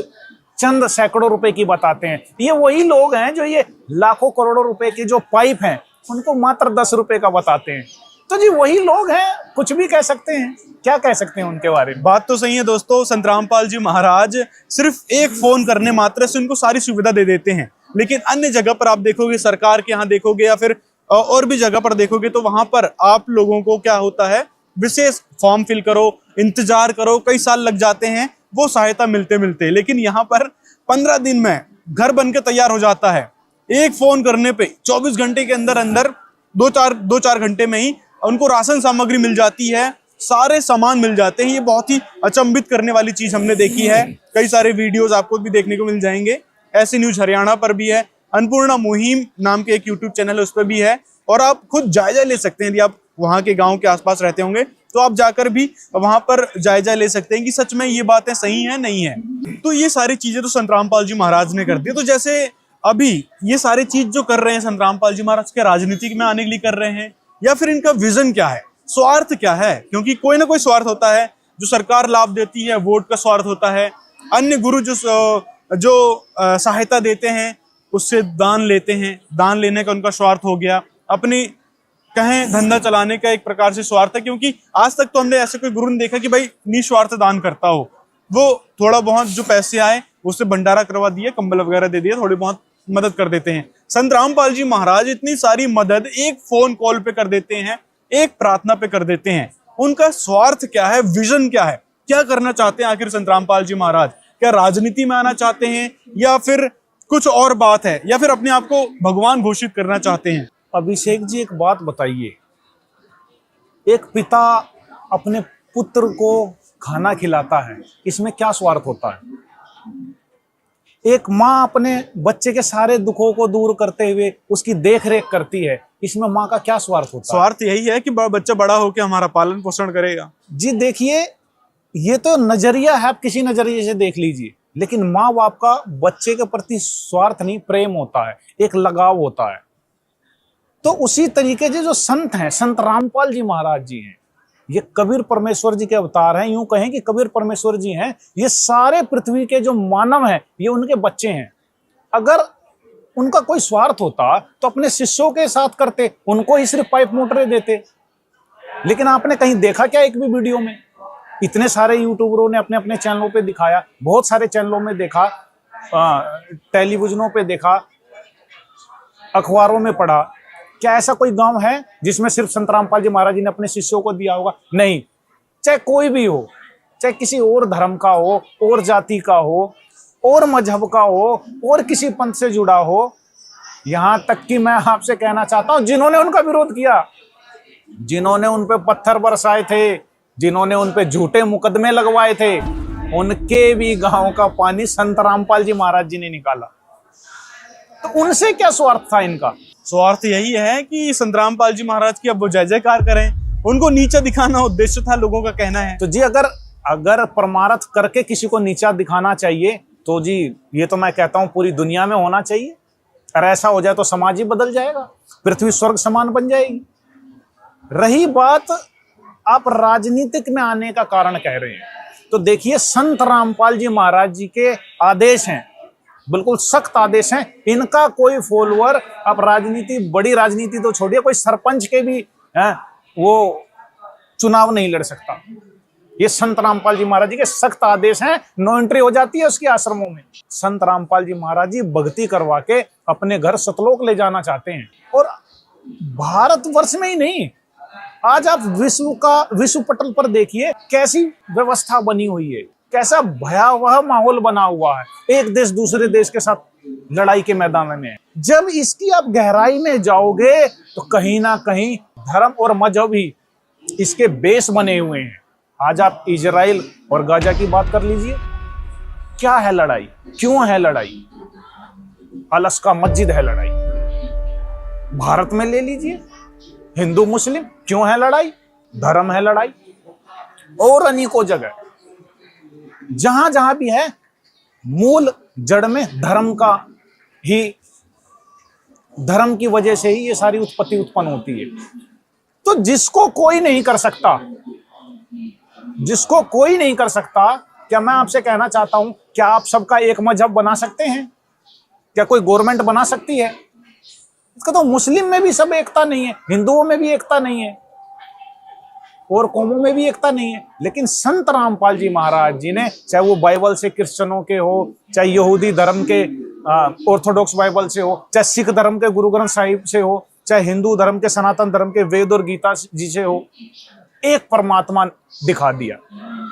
चंद सैकड़ों रुपए की बताते हैं। ये वही लोग हैं जो ये लाखों करोड़ों रुपए के जो पाइप हैं उनको मात्र 10 रुपए का बताते हैं। तो जी वही लोग हैं, कुछ भी कह सकते हैं, क्या कह सकते हैं उनके बारे में। बात तो सही है दोस्तों, संत रामपाल जी महाराज सिर्फ एक फोन करने मात्र से उनको सारी सुविधा दे देते हैं। लेकिन अन्य जगह पर आप देखोगे, सरकार के यहाँ देखोगे या फिर और भी जगह पर देखोगे, तो वहां पर आप लोगों को क्या होता है, विशेष फॉर्म फिल करो, इंतजार करो, कई साल लग जाते हैं वो सहायता मिलते मिलते। लेकिन यहाँ पर 15 दिन में घर बनकर तैयार हो जाता है। एक फोन करने पे 24 घंटे के अंदर अंदर दो चार घंटे में ही उनको राशन सामग्री मिल जाती है, सारे सामान मिल जाते हैं। ये बहुत ही अचंभित करने वाली चीज हमने देखी है। कई सारे वीडियोस आपको भी देखने को मिल जाएंगे। ऐसी न्यूज हरियाणा पर भी है, अन्नपूर्णा मुहिम नाम के एक यूट्यूब चैनल है, उस पर भी है। और आप खुद जायजा ले सकते हैं, यदि आप वहां के गांव के आसपास रहते होंगे तो आप जाकर भी वहां पर जायजा ले सकते हैं कि सच में ये बातें सही है नहीं है। तो ये सारी चीजें तो संत रामपाल जी महाराज ने कर दी। तो जैसे अभी ये सारी चीज जो कर रहे हैं संत रामपाल जी महाराज, के राजनीति में आने के लिए कर रहे हैं या फिर इनका विजन क्या है, स्वार्थ क्या है? क्योंकि कोई ना कोई स्वार्थ होता है। जो सरकार लाभ देती है वोट का स्वार्थ होता है, अन्य गुरु जो सहायता देते हैं उससे दान लेते हैं, दान लेने का उनका स्वार्थ हो गया। अपनी कहें धंधा चलाने का एक प्रकार से स्वार्थ है, क्योंकि आज तक तो हमने ऐसे कोई गुरु नहीं देखा कि भाई निस्वार्थ दान करता हो। वो थोड़ा बहुत जो पैसे आए उससे भंडारा करवा दिया, कंबल वगैरह दे दिया, थोड़ी बहुत मदद कर देते हैं। संत रामपाल जी महाराज इतनी सारी मदद एक फोन कॉल पे कर देते हैं, एक प्रार्थना पे कर देते हैं। उनका स्वार्थ क्या है, विजन क्या है, क्या करना चाहते हैं आखिर संत रामपाल जी महाराज? क्या राजनीति में आना चाहते हैं या फिर कुछ और बात है, या फिर अपने आप को भगवान घोषित करना चाहते हैं? अभिषेक जी एक बात बताइए, एक पिता अपने पुत्र को खाना खिलाता है, इसमें क्या स्वार्थ होता है? एक माँ अपने बच्चे के सारे दुखों को दूर करते हुए उसकी देख रेख करती है, इसमें माँ का क्या स्वार्थ होता है? स्वार्थ यही है कि बच्चा बड़ा होकर हमारा पालन पोषण करेगा। जी देखिए, ये तो नजरिया है, आप किसी नजरिए से देख लीजिए, लेकिन माँ बाप का बच्चे के प्रति स्वार्थ नहीं, प्रेम होता है, एक लगाव होता है। तो उसी तरीके से जो संत हैं, संत रामपाल जी महाराज जी हैं, ये कबीर परमेश्वर जी के अवतार हैं। यूं कहें कि कबीर परमेश्वर जी हैं, ये सारे पृथ्वी के जो मानव हैं ये उनके बच्चे हैं। अगर उनका कोई स्वार्थ होता तो अपने शिष्यों के साथ करते, उनको ही सिर्फ पाइप मोटरें देते। लेकिन आपने कहीं देखा क्या एक भी वीडियो में? इतने सारे यूट्यूबरों ने अपने अपने चैनलों पे दिखाया, बहुत सारे चैनलों में देखा, टेलीविजनों पे देखा, अखबारों में पढ़ा। क्या ऐसा कोई गांव है जिसमें सिर्फ संत रामपाल जी महाराज जी ने अपने शिष्यों को दिया होगा? नहीं। चाहे कोई भी हो, चाहे किसी और धर्म का हो, और जाति का हो, और मजहब का हो, और किसी पंथ से जुड़ा हो, यहां तक कि मैं आपसे कहना चाहता हूं जिन्होंने उनका विरोध किया, जिन्होंने उन पे पत्थर बरसाए थे, जिन्होंने उन पे झूठे मुकदमे लगवाए थे, उनके भी गांव का पानी संत रामपाल जी महाराज जी ने निकाला। तो उनसे क्या स्वार्थ था इनका? स्वार्थ यही है कि संत रामपाल जी महाराज की अब वो जय जयकार करें, उनको नीचा दिखाना उद्देश्य था, लोगों का कहना है। तो जी अगर परमार्थ करके किसी को नीचा दिखाना चाहिए तो जी ये तो मैं कहता हूं पूरी दुनिया में होना चाहिए। और ऐसा हो जाए तो समाज ही बदल जाएगा, पृथ्वी स्वर्ग समान बन जाएगी। रही बात आप राजनीतिक में आने का कारण कह रहे हैं, तो देखिए संत रामपाल जी महाराज जी के आदेश हैं, बिल्कुल सख्त आदेश हैं। इनका कोई फॉलोअर, आप राजनीति, बड़ी राजनीति तो छोड़िए, कोई सरपंच के भी वो चुनाव नहीं लड़ सकता। ये संत रामपाल जी महाराज जी के सख्त आदेश हैं, नो एंट्री हो जाती है उसके आश्रमों में। संत रामपाल जी महाराज जी भक्ति करवा के अपने घर सतलोक ले जाना चाहते हैं। और भारतवर्ष में ही नहीं, आज आप विश्व पटल पर देखिए कैसी व्यवस्था बनी हुई है, कैसा भयावह माहौल बना हुआ है। एक देश दूसरे देश के साथ लड़ाई के मैदान में। जब इसकी आप गहराई में जाओगे तो कहीं ना कहीं धर्म और मजहब ही इसके बेस बने हुए हैं। आज आप इजराइल और गाजा की बात कर लीजिए, क्या है लड़ाई, क्यों है लड़ाई? अलास्का मस्जिद है लड़ाई। भारत में ले लीजिए, हिंदू मुस्लिम, क्यों है लड़ाई? धर्म है लड़ाई। और अनेकों जगह जहां जहां भी है मूल जड़ में धर्म की वजह से ही ये सारी उत्पत्ति उत्पन्न होती है। तो जिसको कोई नहीं कर सकता, क्या मैं आपसे कहना चाहता हूं, क्या आप सबका एक मजहब बना सकते हैं? क्या कोई गवर्नमेंट बना सकती है? इसका तो मुस्लिम में भी सब एकता नहीं है, हिंदुओं में भी एकता नहीं है, और कौमों में भी एकता नहीं है। लेकिन संत रामपाल जी महाराज जी ने, चाहे वो बाइबल से क्रिश्चियनों के हो, चाहे यहूदी धर्म के ऑर्थोडॉक्स बाइबल से हो, चाहे सिख धर्म के गुरु ग्रंथ साहिब से हो, चाहे हिंदू धर्म के सनातन धर्म के वेद और गीता जी से हो, एक परमात्मा दिखा दिया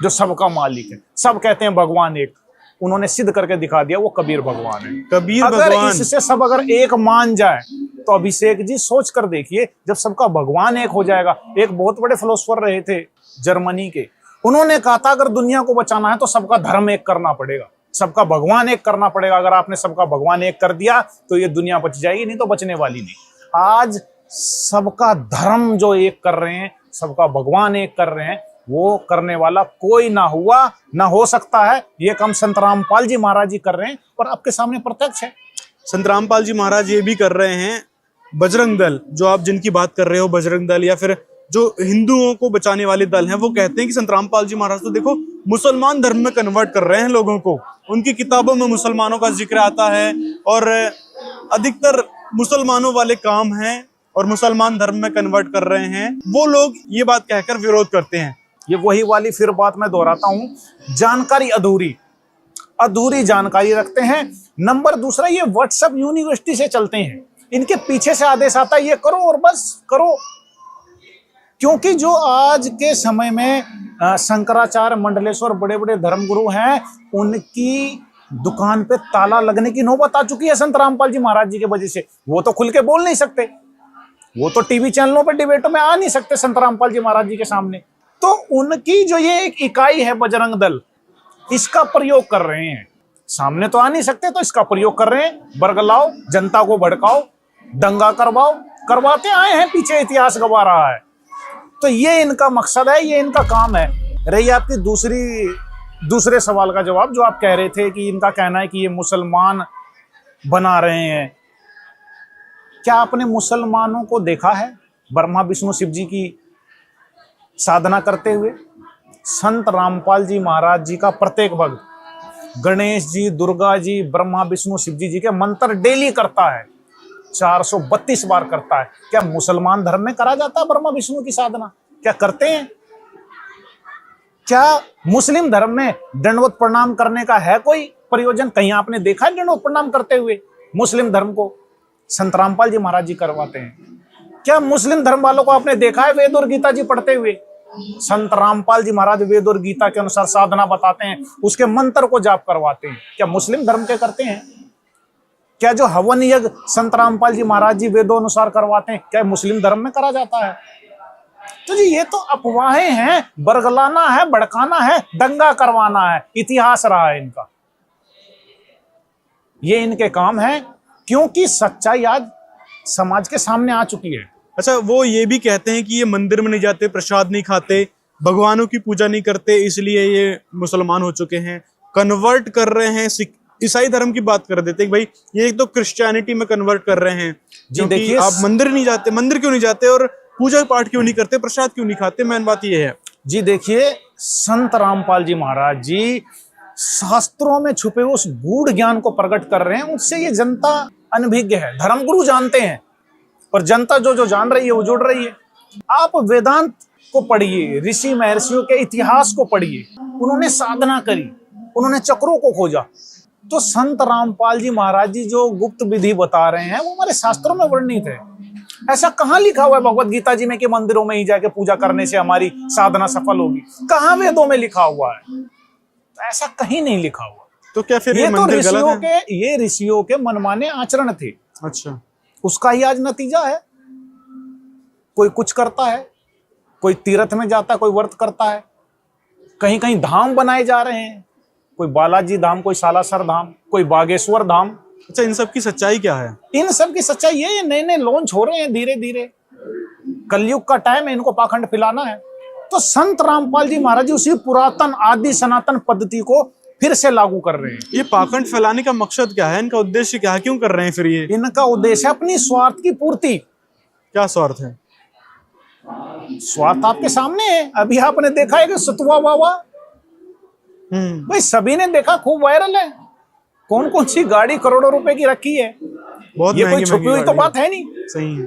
जो सबका मालिक है। सब कहते हैं भगवान एक, उन्होंने सिद्ध करके दिखा दिया, वो कबीर भगवान है। कबीर अगर भगवान। इससे सब अगर एक मान जाए तो अभिषेक जी सोच कर देखिए, जब सबका भगवान एक हो जाएगा। एक बहुत बड़े फिलोसोफर रहे थे जर्मनी के, उन्होंने कहा था अगर दुनिया को बचाना है तो सबका धर्म एक करना पड़ेगा, सबका भगवान एक करना पड़ेगा। अगर आपने सबका भगवान एक कर दिया तो ये दुनिया बच जाएगी, नहीं तो बचने वाली नहीं। आज सबका धर्म जो एक कर रहे हैं, सबका भगवान एक कर रहे हैं, वो करने वाला कोई ना हुआ ना हो सकता है। ये काम संत रामपाल जी महाराज जी कर रहे हैं और आपके सामने प्रत्यक्ष है। संत रामपाल जी महाराज ये भी कर रहे हैं। बजरंग दल, जो आप जिनकी बात कर रहे हो, बजरंग दल या फिर जो हिंदुओं को बचाने वाले दल हैं, वो कहते हैं कि संत रामपाल जी महाराज तो देखो मुसलमान धर्म में कन्वर्ट कर रहे हैं लोगों को। उनकी किताबों में मुसलमानों का जिक्र आता है और अधिकतर मुसलमानों वाले काम हैं और मुसलमान धर्म में कन्वर्ट कर रहे हैं। वो लोग ये बात कहकर विरोध करते हैं। ये वही वाली फिर बात मैं दोहराता हूं, जानकारी अधूरी जानकारी रखते हैं। नंबर दूसरा, ये व्हाट्सएप यूनिवर्सिटी से चलते हैं, इनके पीछे से आदेश आता है ये करो और बस करो। क्योंकि जो आज के समय में शंकराचार्य, मंडलेश्वर, बड़े बड़े धर्मगुरु हैं, उनकी दुकान पे ताला लगने की नौबत आ चुकी है संत रामपाल जी महाराज जी के वजह से। वो तो खुल के बोल नहीं सकते, वो तो टीवी चैनलों पे डिबेटों में आ नहीं सकते संत रामपाल जी महाराज जी के सामने। तो उनकी जो ये एक इकाई है बजरंग दल, इसका प्रयोग कर रहे हैं। सामने तो आ नहीं सकते तो इसका प्रयोग कर रहे हैं। बरगलाओ, जनता को भड़काओ, दंगा करवाओ, करवाते आए हैं, पीछे इतिहास गवा रहा है। तो ये इनका मकसद है, ये इनका काम है। रही आपकी दूसरे सवाल का जवाब, जो आप कह रहे थे कि इनका कहना है कि ये मुसलमान बना रहे हैं। क्या आपने मुसलमानों को देखा है ब्रह्मा विष्णु शिव जी की साधना करते हुए? संत रामपाल जी महाराज जी का प्रत्येक भक्त गणेश जी, दुर्गा जी, ब्रह्मा विष्णु शिव जी के मंत्र डेली करता है, 432 बार करता है। क्या मुसलमान धर्म में करा जाता है ब्रह्मा विष्णु की साधना? क्या करते हैं? क्या मुस्लिम धर्म में दंडवत प्रणाम करने का है कोई प्रयोजन? कहीं आपने देखा है दंडवत प्रणाम करते हुए मुस्लिम धर्म को? संत रामपाल जी महाराज जी करवाते हैं। क्या मुस्लिम धर्म वालों को आपने देखा है वेद और गीता जी पढ़ते हुए? संत रामपाल जी महाराज वेद और गीता के अनुसार साधना बताते हैं, उसके मंत्र को जाप करवाते हैं। क्या मुस्लिम धर्म के करते हैं? क्या जो हवन यज्ञ संत रामपाल जी महाराज जी वेदों अनुसार करवाते हैं, क्या मुस्लिम धर्म में करा जाता है? तो जी ये तो अफवाहें हैं, बरगलाना है, भड़काना है, दंगा करवाना है, इतिहास रहा है इनका। ये इनके काम है, क्योंकि सच्चाई आज समाज के सामने आ चुकी है। अच्छा, वो ये भी कहते हैं कि ये मंदिर में नहीं जाते, प्रसाद नहीं खाते, भगवानों की पूजा नहीं करते, इसलिए ये मुसलमान हो चुके हैं, कन्वर्ट कर रहे हैं। ईसाई धर्म की बात कर देते हैं भाई ये एक तो क्रिश्चियनिटी में कन्वर्ट कर रहे हैं। जी देखिए, आप मंदिर नहीं जाते, मंदिर क्यों नहीं जाते और पूजा पाठ क्यों नहीं करते, प्रसाद क्यों नहीं खाते? मेन बात ये है। जी देखिए, संत रामपाल जी महाराज जी शास्त्रों में छुपे उस गूढ़ ज्ञान को प्रकट कर रहे हैं, उससे ये जनता अनभिज्ञ है। धर्मगुरु जानते हैं और जनता जो जान रही है वो जुड़ रही है। आप वेदांत को पढ़िए, ऋषि महर्षियों के इतिहास को पढ़िए, उन्होंने साधना करी, उन्होंने चक्रों को खोजा। तो संत रामपाल जी महाराज जी जो गुप्त विधि बता रहे हैं वो हमारे शास्त्रों में वर्णित है। ऐसा कहाँ लिखा हुआ है भगवत गीता जी में कि मंदिरों में ही जाके पूजा करने से हमारी साधना सफल होगी? कहाँ वेदों में लिखा हुआ है? ऐसा कहीं नहीं लिखा हुआ। तो क्या फिर ये तो ये ऋषियों के मनमाने आचरण थे। अच्छा, उसका ही आज नतीजा है। कोई कुछ करता है, कोई तीर्थ में जाता है, कोई व्रत करता है, कहीं कहीं धाम बनाए जा रहे हैं, कोई बालाजी धाम, कोई सालासर धाम, कोई बागेश्वर धाम। अच्छा, इन सब की सच्चाई क्या है? इन सब की सच्चाई ये नए नए लॉन्च हो रहे हैं धीरे धीरे। कलयुग का टाइम है, इनको पाखंड फैलाना है। तो संत रामपाल जी महाराज जी उसी पुरातन आदि सनातन पद्धति को फिर से लागू कर रहे हैं। ये पाखंड फैलाने का मकसद क्या है, इनका उद्देश्य क्या है, क्यों कर रहे हैं फिर ये? इनका उद्देश्य अपनी स्वार्थ की पूर्ति। क्या स्वार्थ है? स्वार्थ आपके सामने है, अभी आपने देखा है कि सतुआ वावा, भाई सभी ने देखा, खूब वायरल है। कौन कौन सी गाड़ी करोड़ों रुपए की रखी है, बहुत ये कोई महंगी छुपी हुई तो गाड़ी बात है नहीं। सही है।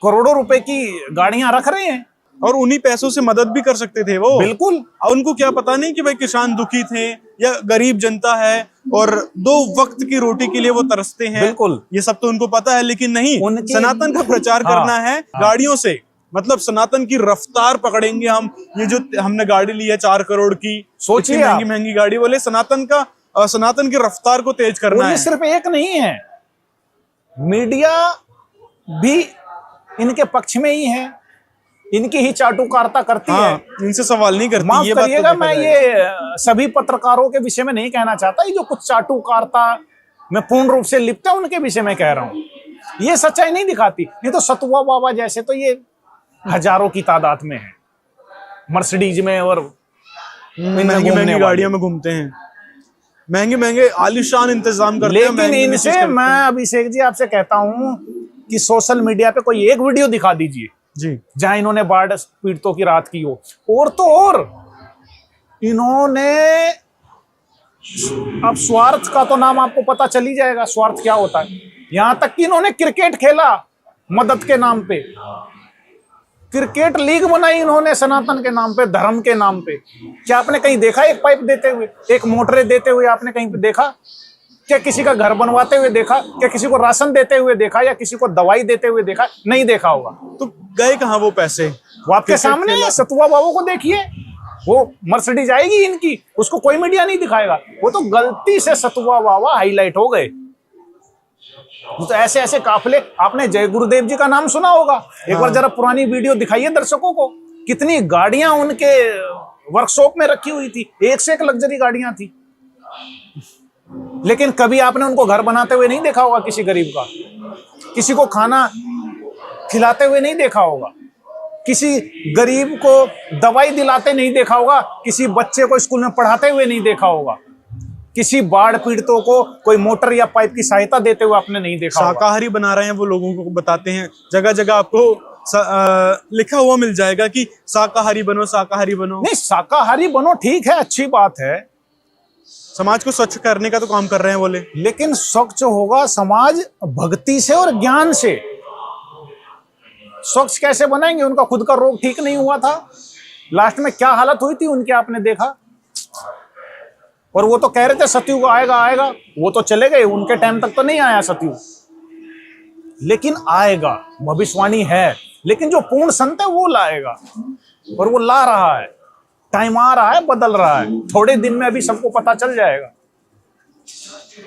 करोड़ों रुपए की गाड़ियां रख रहे हैं, और उन्हीं पैसों से मदद भी कर सकते थे वो। बिल्कुल। और उनको क्या पता नहीं कि भाई किसान दुखी थे या गरीब जनता है और 2 वक्त की रोटी के लिए वो तरसते हैं। बिल्कुल, ये सब तो उनको पता है, लेकिन नहीं, सनातन का प्रचार करना है गाड़ियों से। मतलब सनातन की रफ्तार पकड़ेंगे हम। ये जो हमने गाड़ी ली है 4 करोड़ की, सोचिए महंगी महंगी गाड़ी, बोले सनातन की रफ्तार को तेज करना है। सिर्फ एक नहीं है, मीडिया भी इनके पक्ष में ही है, इनकी ही चाटुकारिता करती है। इनसे सवाल नहीं करती। माफ ये बात तो करिएगा, देखा मैं जाएगा। ये सभी पत्रकारों के विषय में नहीं कहना चाहता, ये जो कुछ चाटुकारिता में पूर्ण रूप से लिप्त है उनके विषय में कह रहा हूं। ये सच्चाई नहीं दिखाती। नहीं तो सतुआ बाबा जैसे तो ये हजारों की तादाद में है, मर्सिडीज में और महंगी महंगी गाड़ियों में घूमते हैं, महंगे महंगे आलीशान इंतजाम करते हैं। लेकिन इनसे मैं अभिषेक जी आपसे कहता हूं कि सोशल मीडिया पे कोई एक वीडियो दिखा दीजिए जी, जहां इन्होंने बाढ़ पीड़ितों की राहत की हो। और तो और इन्होंने, अब स्वार्थ का तो नाम आपको पता चल ही जाएगा, स्वार्थ क्या होता है। यहां तक कि इन्होंने क्रिकेट खेला मदद के नाम पे, क्रिकेट लीग बनाई इन्होंने सनातन के नाम पे, धर्म के नाम पे। क्या आपने कहीं देखा एक पाइप देते हुए, एक मोटरें देते हुए आपने कहीं पे देखा? क्या किसी का घर बनवाते हुए देखा? क्या किसी को राशन देते हुए देखा, या किसी को दवाई देते हुए देखा? नहीं देखा होगा। तो गए कहाँ वो पैसे? वो आपके सामने है। सतुआ बाबू को देखिए, वो मर्सिडीज आएगी इनकी, उसको कोई मीडिया नहीं दिखाएगा। वो तो गलती से सतुआ बाबा हाईलाइट हो गए। तो ऐसे ऐसे काफिले, आपने जय गुरुदेव जी का नाम सुना होगा। एक बार जरा पुरानी वीडियो दिखाइए दर्शकों को, कितनी गाड़ियां उनके वर्कशॉप में रखी हुई थी, एक से एक लग्जरी गाड़ियां थी। लेकिन कभी आपने उनको घर बनाते हुए नहीं देखा होगा, किसी गरीब का, किसी को खाना खिलाते हुए नहीं देखा होगा, किसी गरीब को दवाई दिलाते नहीं देखा होगा, किसी बच्चे को स्कूल में पढ़ाते हुए नहीं देखा होगा, किसी बाढ़ पीड़ितों को कोई मोटर या पाइप की सहायता देते हुए आपने नहीं देखा होगा। शाकाहारी बना रहे हैं वो, लोगों को बताते हैं, जगह जगह आपको लिखा हुआ मिल जाएगा कि शाकाहारी बनो, शाकाहारी बनो। नहीं, शाकाहारी बनो ठीक है, अच्छी बात है, समाज को स्वच्छ करने का तो काम कर रहे हैं बोले। लेकिन स्वच्छ होगा समाज भक्ति से और ज्ञान से। स्वच्छ कैसे बनाएंगे? उनका खुद का रोग ठीक नहीं हुआ था, लास्ट में क्या हालत हुई थी उनकी आपने देखा। और वो तो कह रहे थे सतयुग आएगा आएगा, वो तो चले गए, उनके टाइम तक तो नहीं आया सतयुग, लेकिन आएगा, भविष्यवाणी है। लेकिन जो पूर्ण संत है वो लाएगा, और वो ला रहा है। टाइम आ रहा है, बदल रहा है, थोड़े दिन में अभी सबको पता चल जाएगा।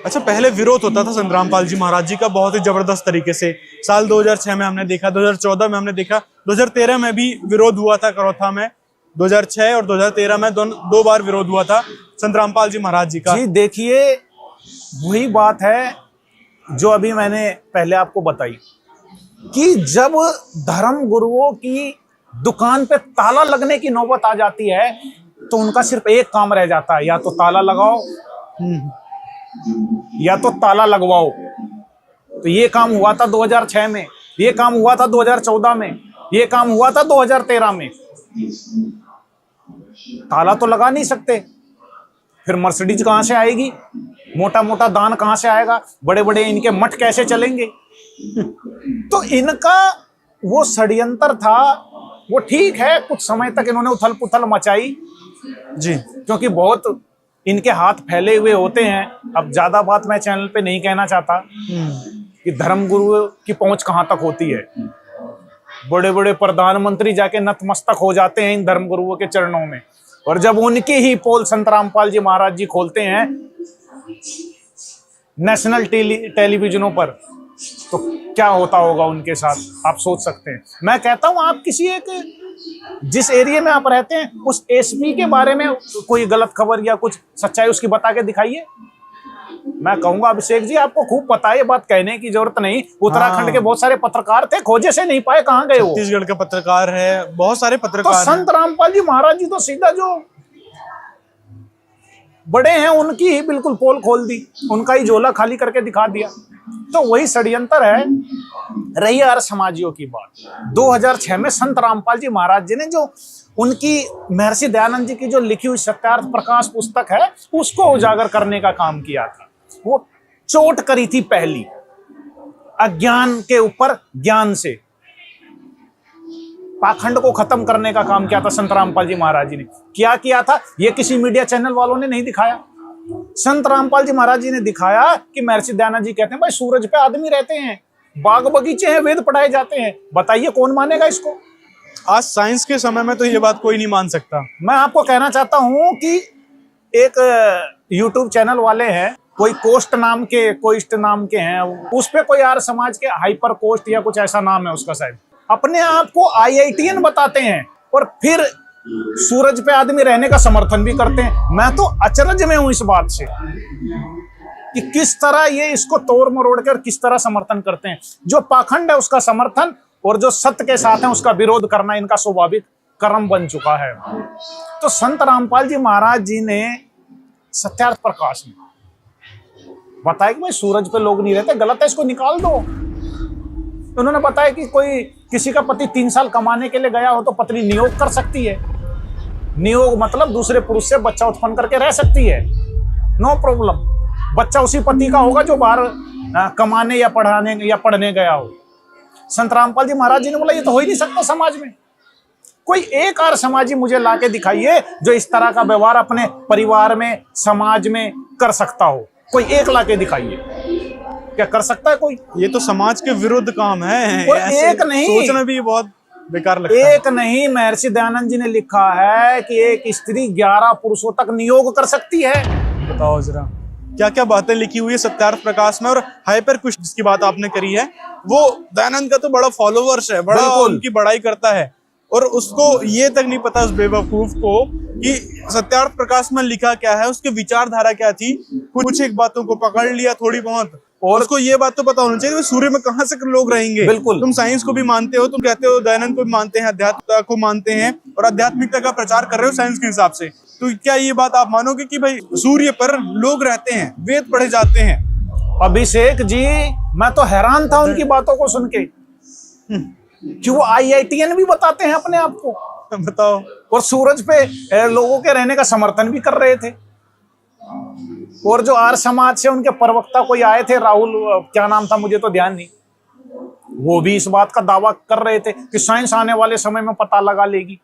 अच्छा, पहले विरोध होता था संत रामपाल जी महाराज जी का बहुत ही जबरदस्त तरीके से। साल 2006 में हमने देखा, 2014 में हमने देखा, 2013 में भी विरोध हुआ था करौथा में। 2006 और 2013 में दो बार विरोध हुआ था संत रामपाल जी महाराज जी का। जी देखिए, वही बात है जो अभी मैंने पहले आपको बताई कि जब धर्म गुरुओं की दुकान पे ताला लगने की नौबत आ जाती है तो उनका सिर्फ एक काम रह जाता है, या तो ताला लगाओ या तो ताला लगवाओ। तो ये काम हुआ था 2006 में, ये काम हुआ था 2014 में, ये काम हुआ था 2013 में। ताला तो लगा नहीं सकते, फिर मर्सिडीज कहां से आएगी, मोटा मोटा दान कहां से आएगा, बड़े बड़े इनके मठ कैसे चलेंगे। तो इनका वो षड्यंत्र था, वो ठीक है, कुछ समय तक इन्होंने उथल पुथल मचाई जी, क्योंकि बहुत इनके हाथ फैले हुए होते हैं। अब ज्यादा बात मैं चैनल पे नहीं कहना चाहता कि धर्मगुरु की पहुंच कहां तक होती है। बड़े बड़े प्रधानमंत्री जाके नतमस्तक हो जाते हैं इन धर्मगुरुओं के चरणों में, और जब उनके ही पोल संत रामपाल जी महाराज जी खोलते हैं नेशनल टेलीविजनों पर, तो क्या होता होगा उनके साथ, आप सोच सकते हैं। मैं कहता हूं, आप किसी एक, जिस एरिया में आप रहते हैं उस एसपी के बारे में कोई गलत खबर या कुछ सच्चाई उसकी बता के दिखाइए। मैं कहूंगा अभिषेक जी, आपको खूब पता है, ये बात कहने की जरूरत नहीं। उत्तराखंड के बहुत सारे पत्रकार थे, खोजे से नहीं पाए, कहां गए वो। छत्तीसगढ़ के पत्रकार है, बहुत सारे तो पत्रकार संत रामपाल जी महाराज जी तो सीधा जो बड़े हैं उनकी ही बिल्कुल पोल खोल दी, उनका ही झोला खाली करके दिखा दिया। तो वही षड्यंत्र है। रही आर्य समाजियों की बात, 2006 में संत रामपाल जी महाराज जी ने जो उनकी महर्षि दयानंद जी की जो लिखी हुई सत्यार्थ प्रकाश पुस्तक है उसको उजागर करने का काम किया था। वो चोट करी थी पहली, अज्ञान के ऊपर ज्ञान से पाखंड को खत्म करने का काम किया था संत रामपाल जी महाराज जी ने। क्या किया था ये किसी मीडिया चैनल वालों ने नहीं दिखाया। संत रामपाल जी महाराज जी ने दिखाया कि महर्षि दयानंद जी कहते हैं भाई सूरज पे आदमी रहते हैं, बाग बगीचे हैं, वेद पढ़ाए जाते हैं। बताइए कौन मानेगा इसको? आज साइंस के समय में तो ये बात कोई नहीं मान सकता। मैं आपको कहना चाहता हूं कि एक यूट्यूब चैनल वाले हैं, कोई कोस्ट नाम के, कोइस्ट नाम के हैं, उस पे कोई आर्य समाज के हाइपर कोस्ट या कुछ ऐसा नाम है उसका शायद, अपने आप को IITN बताते हैं और फिर सूरज पे आदमी रहने का समर्थन भी करते हैं। मैं तो अचरज में हूं इस बात से कि किस तरह ये इसको तोड़ मरोड़ कर किस तरह समर्थन करते हैं। जो पाखंड है उसका समर्थन और जो सत्य के साथ है उसका विरोध करना इनका स्वाभाविक कर्म बन चुका है। तो संत रामपाल जी महाराज जी ने सत्यार्थ प्रकाश में बताया कि भाई सूरज पे लोग नहीं रहते, गलत है, इसको निकाल दो। उन्होंने बताया कि कोई किसी का पति 3 साल कमाने के लिए गया हो तो पत्नी नियोग कर सकती है। नियोग मतलब दूसरे पुरुष से बच्चा उत्पन्न करके रह सकती है, नो प्रॉब्लम। बच्चा उसी पति का होगा जो बाहर कमाने या पढ़ने गया हो। संत रामपाल जी महाराज जी ने बोला ये तो हो ही नहीं सकता समाज में। कोई एक आर्य समाजी मुझे लाके दिखाइए जो इस तरह का व्यवहार अपने परिवार में, समाज में कर सकता हो। कोई एक लाके दिखाइए, क्या कर सकता है कोई? ये तो समाज के विरुद्ध काम है। और एक नहीं, सोचना भी बहुत बेकार लगता है। एक नहीं, महर्षि दयानंद जी ने लिखा है कि एक स्त्री 11 पुरुषों तक नियोग कर सकती है। बताओ जरा क्या क्या बातें लिखी हुई है सत्यार्थ प्रकाश में। और हाइपर कुछ जिसकी बात आपने करी है, वो दयानंद का तो बड़ा फॉलोवर्स है, बड़ा उनकी बड़ाई करता है, और उसको ये तक नहीं पता उस बेवकूफ को कि सत्यार्थ प्रकाश में लिखा क्या है, उसकी विचारधारा क्या थी। कुछ एक बातों को पकड़ लिया थोड़ी बहुत, और उसको ये बात तो पता होना चाहिए सूर्य में कहां से लोग रहेंगे। बिल्कुल। तुम साइंस को भी मानते हो, तुम कहते हो दयानंद को भी मानते हैं, अध्यात्मता को मानते हैं और आध्यात्मिकता का प्रचार कर रहे हो साइंस के हिसाब से, तो क्या ये बात आप मानोगे कि भाई सूर्य पर लोग रहते हैं, वेद पढ़े जाते हैं? अभिषेक जी, मैं तो हैरान था उनकी बातों को सुन के कि वो IITN भी बताते हैं अपने आप को। बताओ। और सूरज पे लोगों के रहने का समर्थन भी कर रहे थे। और जो आर्य समाज से उनके प्रवक्ता कोई आए थे, राहुल क्या नाम था मुझे तो ध्यान नहीं, वो भी इस बात का दावा कर रहे थे कि साइंस आने वाले समय में पता लगा लेगी।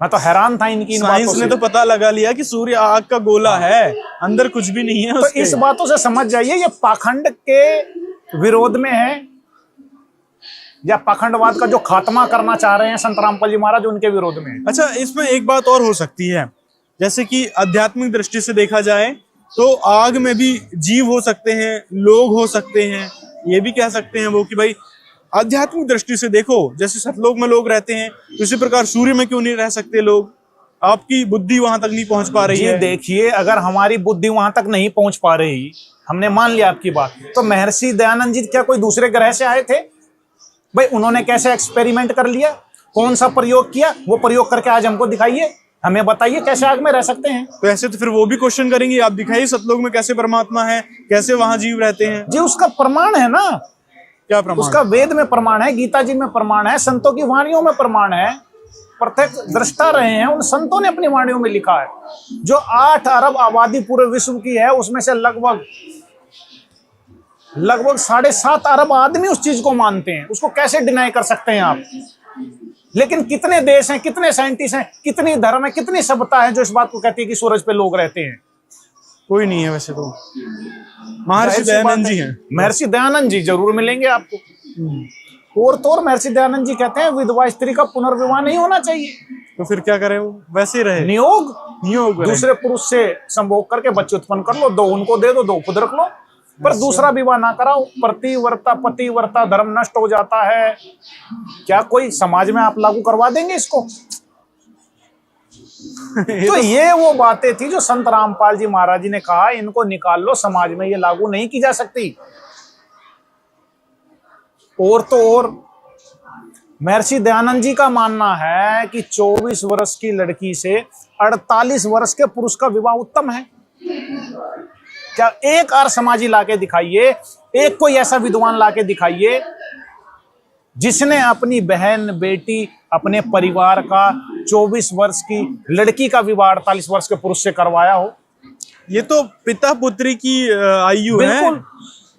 मैं तो हैरान था इनकी इन साइंस ने तो पता लगा लिया कि सूर्य आग का गोला है, अंदर कुछ भी नहीं है तो उसके। इस बातों से समझ जाइए ये पाखंड के विरोध में है, या पाखंडवाद का जो खात्मा करना चाह रहे हैं संत रामपाल जी महाराज, उनके विरोध में है। अच्छा, इसमें एक बात और हो सकती है, जैसे कि आध्यात्मिक दृष्टि से देखा जाए तो आग में भी जीव हो सकते हैं, लोग हो सकते हैं। ये भी कह सकते हैं वो कि भाई आध्यात्मिक दृष्टि से देखो, जैसे सतलोक में लोग रहते हैं, इसी प्रकार सूर्य में क्यों नहीं रह सकते लोग? आपकी बुद्धि वहां तक नहीं पहुंच पा रही है। देखिए, अगर हमारी बुद्धि वहां तक नहीं पहुंच पा रही, हमने मान लिया आपकी बात, तो महर्षि दयानंद जी क्या कोई दूसरे ग्रह से आए थे? भाई उन्होंने कैसे एक्सपेरिमेंट कर लिया, कौन सा प्रयोग किया, वो प्रयोग करके आज हमको दिखाइए, हमें बताइए कैसे आग में रह सकते हैं। तो ऐसे तो फिर वो भी क्वेश्चन करेंगे, आप दिखाइए सतलोक में कैसे परमात्मा है, कैसे वहां जीव रहते हैं। जी, उसका प्रमाण है ना। क्या प्रमाण? उसका वेद में प्रमाण है, गीता जी में प्रमाण है, संतों की वाणियों में प्रमाण है। प्रत्येक दृष्टा रहे हैं, उन संतों ने अपनी वाणियों में लिखा है। जो 8 अरब आबादी पूरे विश्व की है, उसमें से लगभग 7.5 अरब आदमी उस चीज को मानते हैं। उसको कैसे डिनाई कर सकते हैं आप? लेकिन कितने देश हैं, कितने साइंटिस्ट हैं, कितनी धर्म है, कितनी सभ्यता है जो इस बात को कहती है कि सूरज पे लोग रहते हैं? कोई नहीं है वैसे तो। महर्षि दयानंद जी हैं। महर्षि दयानंद जी जरूर मिलेंगे आपको। और तो और महर्षि दयानंद जी कहते हैं विधवा स्त्री का पुनर्विवाह नहीं होना चाहिए। तो फिर क्या करे वो? वैसे ही रहे, नियोग दूसरे पुरुष से संभोग करके बच्चे उत्पन्न कर लो, 2 उनको दे दो, 2 खुद रख लो, पर दूसरा विवाह ना कराओ। पतिव्रता धर्म नष्ट हो जाता है। क्या कोई समाज में आप लागू करवा देंगे इसको? तो ये वो बातें थी जो संत रामपाल जी महाराज जी ने कहा इनको निकाल लो, समाज में ये लागू नहीं की जा सकती। और तो और महर्षि दयानंद जी का मानना है कि 24 वर्ष की लड़की से 48 वर्ष के पुरुष का विवाह उत्तम है क्या? एक आर समाजी लाके दिखाइए, एक कोई ऐसा विद्वान लाके दिखाइए जिसने अपनी बहन बेटी अपने परिवार का 24 वर्ष की लड़की का विवाह 48 वर्ष के पुरुष से करवाया हो। ये तो पिता पुत्री की आयु है। बिल्कुल।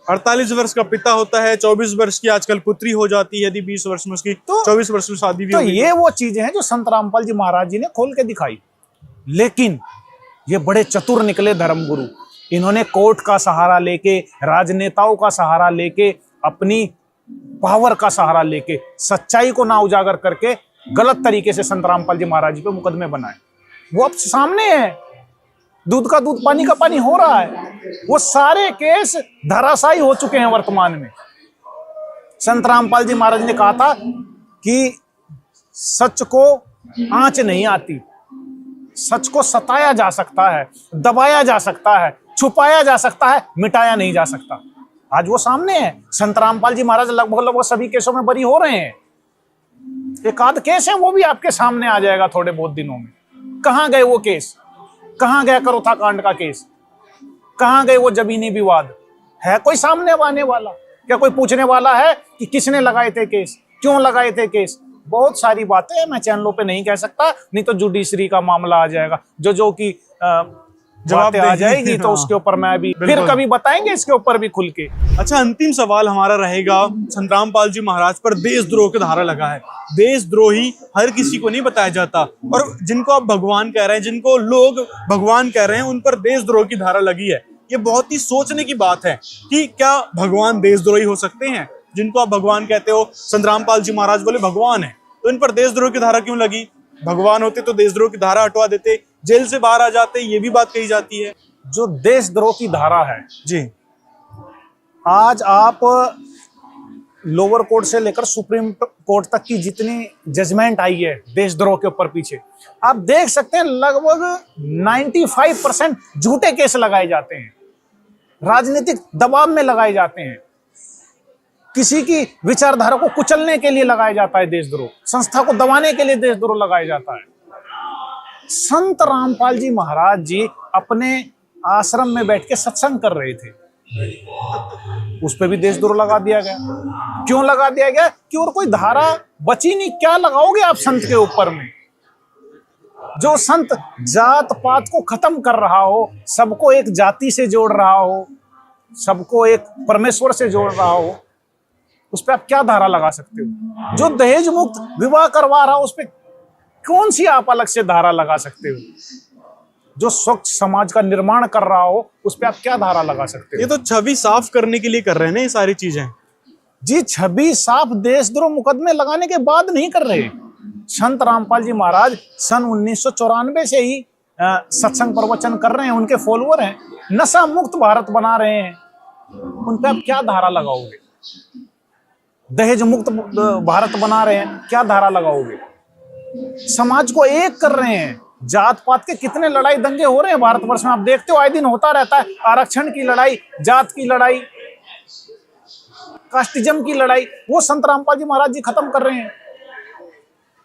48 वर्ष का पिता होता है, 24 वर्ष की आजकल पुत्री हो जाती है, यदि 20 वर्ष में उसकी 24 वर्ष में शादी भी तो होगी। ये वो चीजें हैं जो संत रामपाल जी महाराज जी ने खोल के दिखाई। लेकिन ये बड़े चतुर निकले धर्मगुरु। इन्होंने कोर्ट का सहारा लेके, राजनेताओं का सहारा लेके, अपनी पावर का सहारा लेके, सच्चाई को ना उजागर करके गलत तरीके से संत रामपाल जी महाराज जी पे मुकदमे बनाए। वो अब सामने है, दूध का दूध पानी का पानी हो रहा है। वो सारे केस धराशायी हो चुके हैं वर्तमान में। संत रामपाल जी महाराज ने कहा था कि सच को आंच नहीं आती, सच को सताया जा सकता है, दबाया जा सकता है, छुपाया जा सकता है, मिटाया नहीं जा सकता। आज वो सामने है। संत रामपाल जी महाराज लगभग सभी केसों में बरी हो रहे हैं। एक आध केस है वो भी आपके सामने आ जाएगा थोड़े बहुत दिनों में। कहां गए वो केस? कहां गया करोथा कांड का केस? कहां गए वो जमीनी विवाद? है कोई सामने आने वाला? क्या कोई पूछने वाला है कि किसने लगाए थे केस, क्यों लगाए थे केस? बहुत सारी बातें हैं, मैं चैनलों पे नहीं कह सकता, नहीं तो जुडिशरी का मामला आ जाएगा। जो कि जवाब आ जाएगी तो उसके ऊपर मैं भी फिर कभी बताएंगे इसके ऊपर भी खुल के। अच्छा, अंतिम सवाल हमारा रहेगा, संत रामपाल जी महाराज पर देशद्रोह की धारा लगा है। देशद्रोही हर किसी को नहीं बताया जाता, और जिनको आप भगवान कह रहे हैं, जिनको लोग भगवान कह रहे हैं, उन पर देशद्रोह की धारा लगी है। ये बहुत ही सोचने की बात है कि क्या भगवान देशद्रोही हो सकते हैं? जिनको आप भगवान कहते हो, संत रामपाल जी महाराज बोले भगवान है, तो इन पर देशद्रोह की धारा क्यों लगी? भगवान होते तो देशद्रोह की धारा हटवा देते, जेल से बाहर आ जाते, ये भी बात कही जाती है। जो देशद्रोह की धारा है जी, आज आप लोअर कोर्ट से लेकर सुप्रीम कोर्ट तक की जितनी जजमेंट आई है देशद्रोह के ऊपर पीछे, आप देख सकते हैं लगभग 95% झूठे केस लगाए जाते हैं, राजनीतिक दबाव में लगाए जाते हैं, किसी की विचारधारा को कुचलने के लिए लगाया जाता है देशद्रोह, संस्था को दबाने के लिए देशद्रोह लगाया जाता है। संत रामपाल जी महाराज जी अपने आश्रम में बैठ के सत्संग कर रहे थे, उस पे भी देशद्रोह लगा दिया गया। क्यों लगा दिया गया? कि और कोई धारा बची नहीं। क्या लगाओगे आप संत के ऊपर में? जो संत जात पात को खत्म कर रहा हो, सबको एक जाति से जोड़ रहा हो, सबको एक परमेश्वर से जोड़ रहा हो, उस पर आप क्या धारा लगा सकते हो? जो दहेज मुक्त विवाह करवा रहा हो, उस पर कौन सी आप अलग से धारा लगा सकते हो? जो स्वच्छ समाज का निर्माण कर रहा हो, उस पर आप क्या धारा लगा सकते हो? ये तो छवि साफ करने के लिए कर रहे हैं ना ये सारी चीजें। जी, छवि साफ देशद्रोह मुकदमे लगाने के बाद नहीं कर रहे। संत रामपाल जी महाराज सन 1994 से ही सत्संग प्रवचन कर रहे हैं, उनके फॉलोअर हैं, नशा मुक्त भारत बना रहे हैं, उन पे आप क्या धारा लगाओगे? दहेज मुक्त भारत बना रहे हैं, क्या धारा लगाओगे? समाज को एक कर रहे हैं। जात पात के कितने लड़ाई दंगे हो रहे हैं भारतवर्ष में, आप देखते हो, आए दिन होता रहता है। आरक्षण की लड़ाई, जात की लड़ाई, कास्टिज्म की लड़ाई, वो संत रामपाल जी महाराज जी खत्म कर रहे हैं।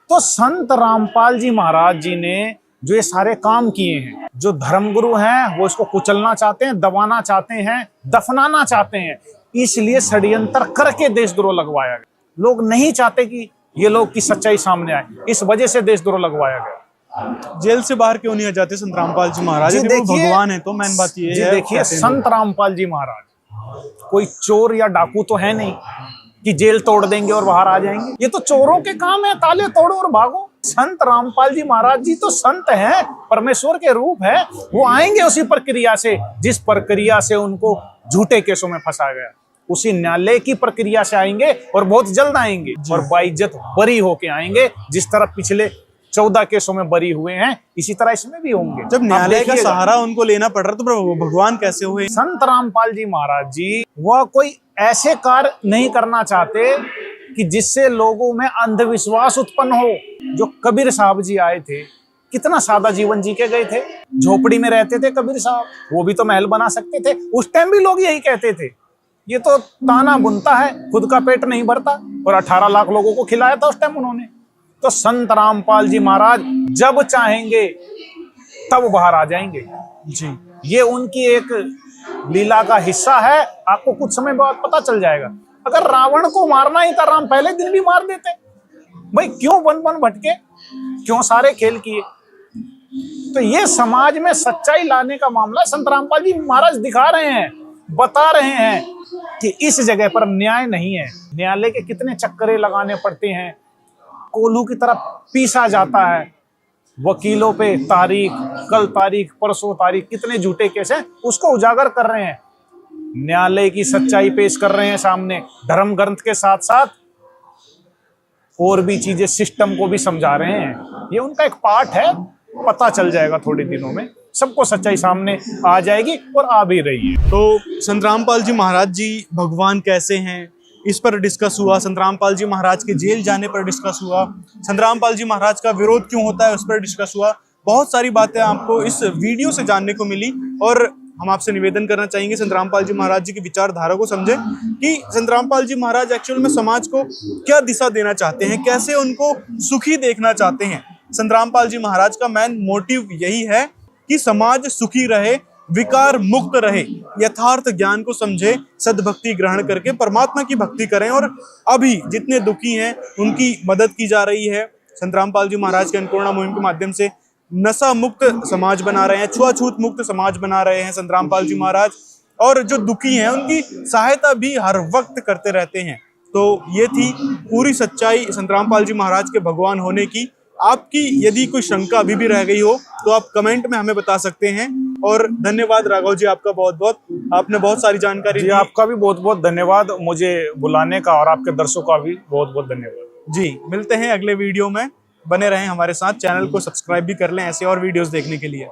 तो संत रामपाल जी महाराज जी ने जो ये सारे काम किए हैं, जो धर्मगुरु हैं वो इसको कुचलना चाहते हैं, दबाना चाहते हैं, दफनाना चाहते हैं, इसलिए षड्यंत्र करके देशद्रोह लगवाया गया। लोग नहीं चाहते कि ये लोग की सच्चाई सामने आए, इस वजह से देशद्रोह लगवाया गया। जेल से बाहर क्यों नहीं आ जाते संत रामपाल जी महाराज? यदि वो भगवान है तो मेन बात ये है। देखिए, संत रामपाल जी महाराज कोई चोर या डाकू तो है नहीं कि जेल तोड़ देंगे और बाहर आ जाएंगे। ये तो चोरों के काम है, ताले तोड़ो और भागो। संत रामपाल जी महाराज जी तो संत हैं, परमेश्वर के रूप है। वो आएंगे उसी प्रक्रिया से जिस प्रक्रिया से उनको झूठे केसों में फंसाया गया, उसी न्यायालय की प्रक्रिया से आएंगे और बहुत जल्द आएंगे और बाइज्जत बरी होके आएंगे। जिस तरह पिछले 14 केसों में बरी हुए हैं, इसी तरह इसमें भी होंगे। जब न्यायालय का सहारा उनको लेना पड़ रहा तो भगवान कैसे हुए? संत रामपाल जी महाराज जी वह कोई ऐसे कार्य नहीं करना चाहते कि जिससे लोगों में अंधविश्वास उत्पन्न हो। जो कबीर साहब जी आए थे, कितना सादा जीवन जी के गए थे, झोपड़ी में रहते थे कबीर साहब, वो भी तो महल बना सकते थे। उस टाइम भी लोग यही कहते थे, ये तो ताना बुनता है, खुद का पेट नहीं भरता, और 18 लाख लोगों को खिलाया था उस टाइम उन्होंने। तो संत रामपाल जी महाराज जब चाहेंगे तब बाहर आ जाएंगे। जी। ये उनकी एक लीला का हिस्सा है, आपको कुछ समय बाद पता चल जाएगा। अगर रावण को मारना ही था, राम पहले दिन भी मार देते। भाई क्यों वन वन भटके, क्यों सारे खेल किए? तो ये समाज में सच्चाई लाने का मामला संत रामपाल जी महाराज दिखा रहे हैं, बता रहे हैं कि इस जगह पर न्याय नहीं है। न्यायालय के कितने चक्करे लगाने पड़ते हैं, कोल्हू की तरफ पीसा जाता है, वकीलों पे तारीख, कल तारीख, परसों तारीख, कितने झूठे केस हैं, उसको उजागर कर रहे हैं। न्यायालय की सच्चाई पेश कर रहे हैं सामने, धर्म ग्रंथ के साथ साथ और भी चीजें, सिस्टम को भी समझा रहे हैं। ये उनका एक पार्ट है, पता चल जाएगा थोड़े दिनों में, सबको सच्चाई सामने आ जाएगी और आ भी रही है। तो संत रामपाल जी महाराज जी भगवान कैसे हैं, इस पर डिस्कस हुआ। संत रामपाल जी महाराज के जेल जाने पर डिस्कस हुआ। संत रामपाल जी महाराज का विरोध क्यों होता है उस पर डिस्कस हुआ। बहुत सारी बातें आपको इस वीडियो से जानने को मिली और हम आपसे निवेदन करना चाहेंगे संत रामपाल जी महाराज जी की विचारधारा को समझें कि संत रामपाल जी महाराज एक्चुअल में समाज को क्या दिशा देना चाहते हैं, कैसे उनको सुखी देखना चाहते हैं। संत रामपाल जी महाराज का मेन मोटिव यही है कि समाज सुखी रहे, विकार मुक्त रहे, यथार्थ ज्ञान को समझे, सद्भक्ति ग्रहण करके परमात्मा की भक्ति करें। और अभी जितने दुखी हैं उनकी मदद की जा रही है। संत रामपाल जी महाराज के अन्नपूर्णा मुहिम के माध्यम से नशा मुक्त समाज बना रहे हैं, छुआछूत मुक्त समाज बना रहे हैं संत रामपाल जी महाराज। और जो दुखी हैं उनकी सहायता भी हर वक्त करते रहते हैं। तो ये थी पूरी सच्चाई संत रामपाल जी महाराज के भगवान होने की। आपकी यदि कोई शंका अभी भी रह गई हो तो आप कमेंट में हमें बता सकते हैं। और धन्यवाद राघव जी आपका बहुत बहुत, आपने बहुत सारी जानकारी दी। आपका भी बहुत बहुत धन्यवाद मुझे बुलाने का, और आपके दर्शकों का भी बहुत बहुत धन्यवाद। जी, मिलते हैं अगले वीडियो में, बने रहें हमारे साथ, चैनल को सब्सक्राइब भी कर लें ऐसे और वीडियोस देखने के लिए।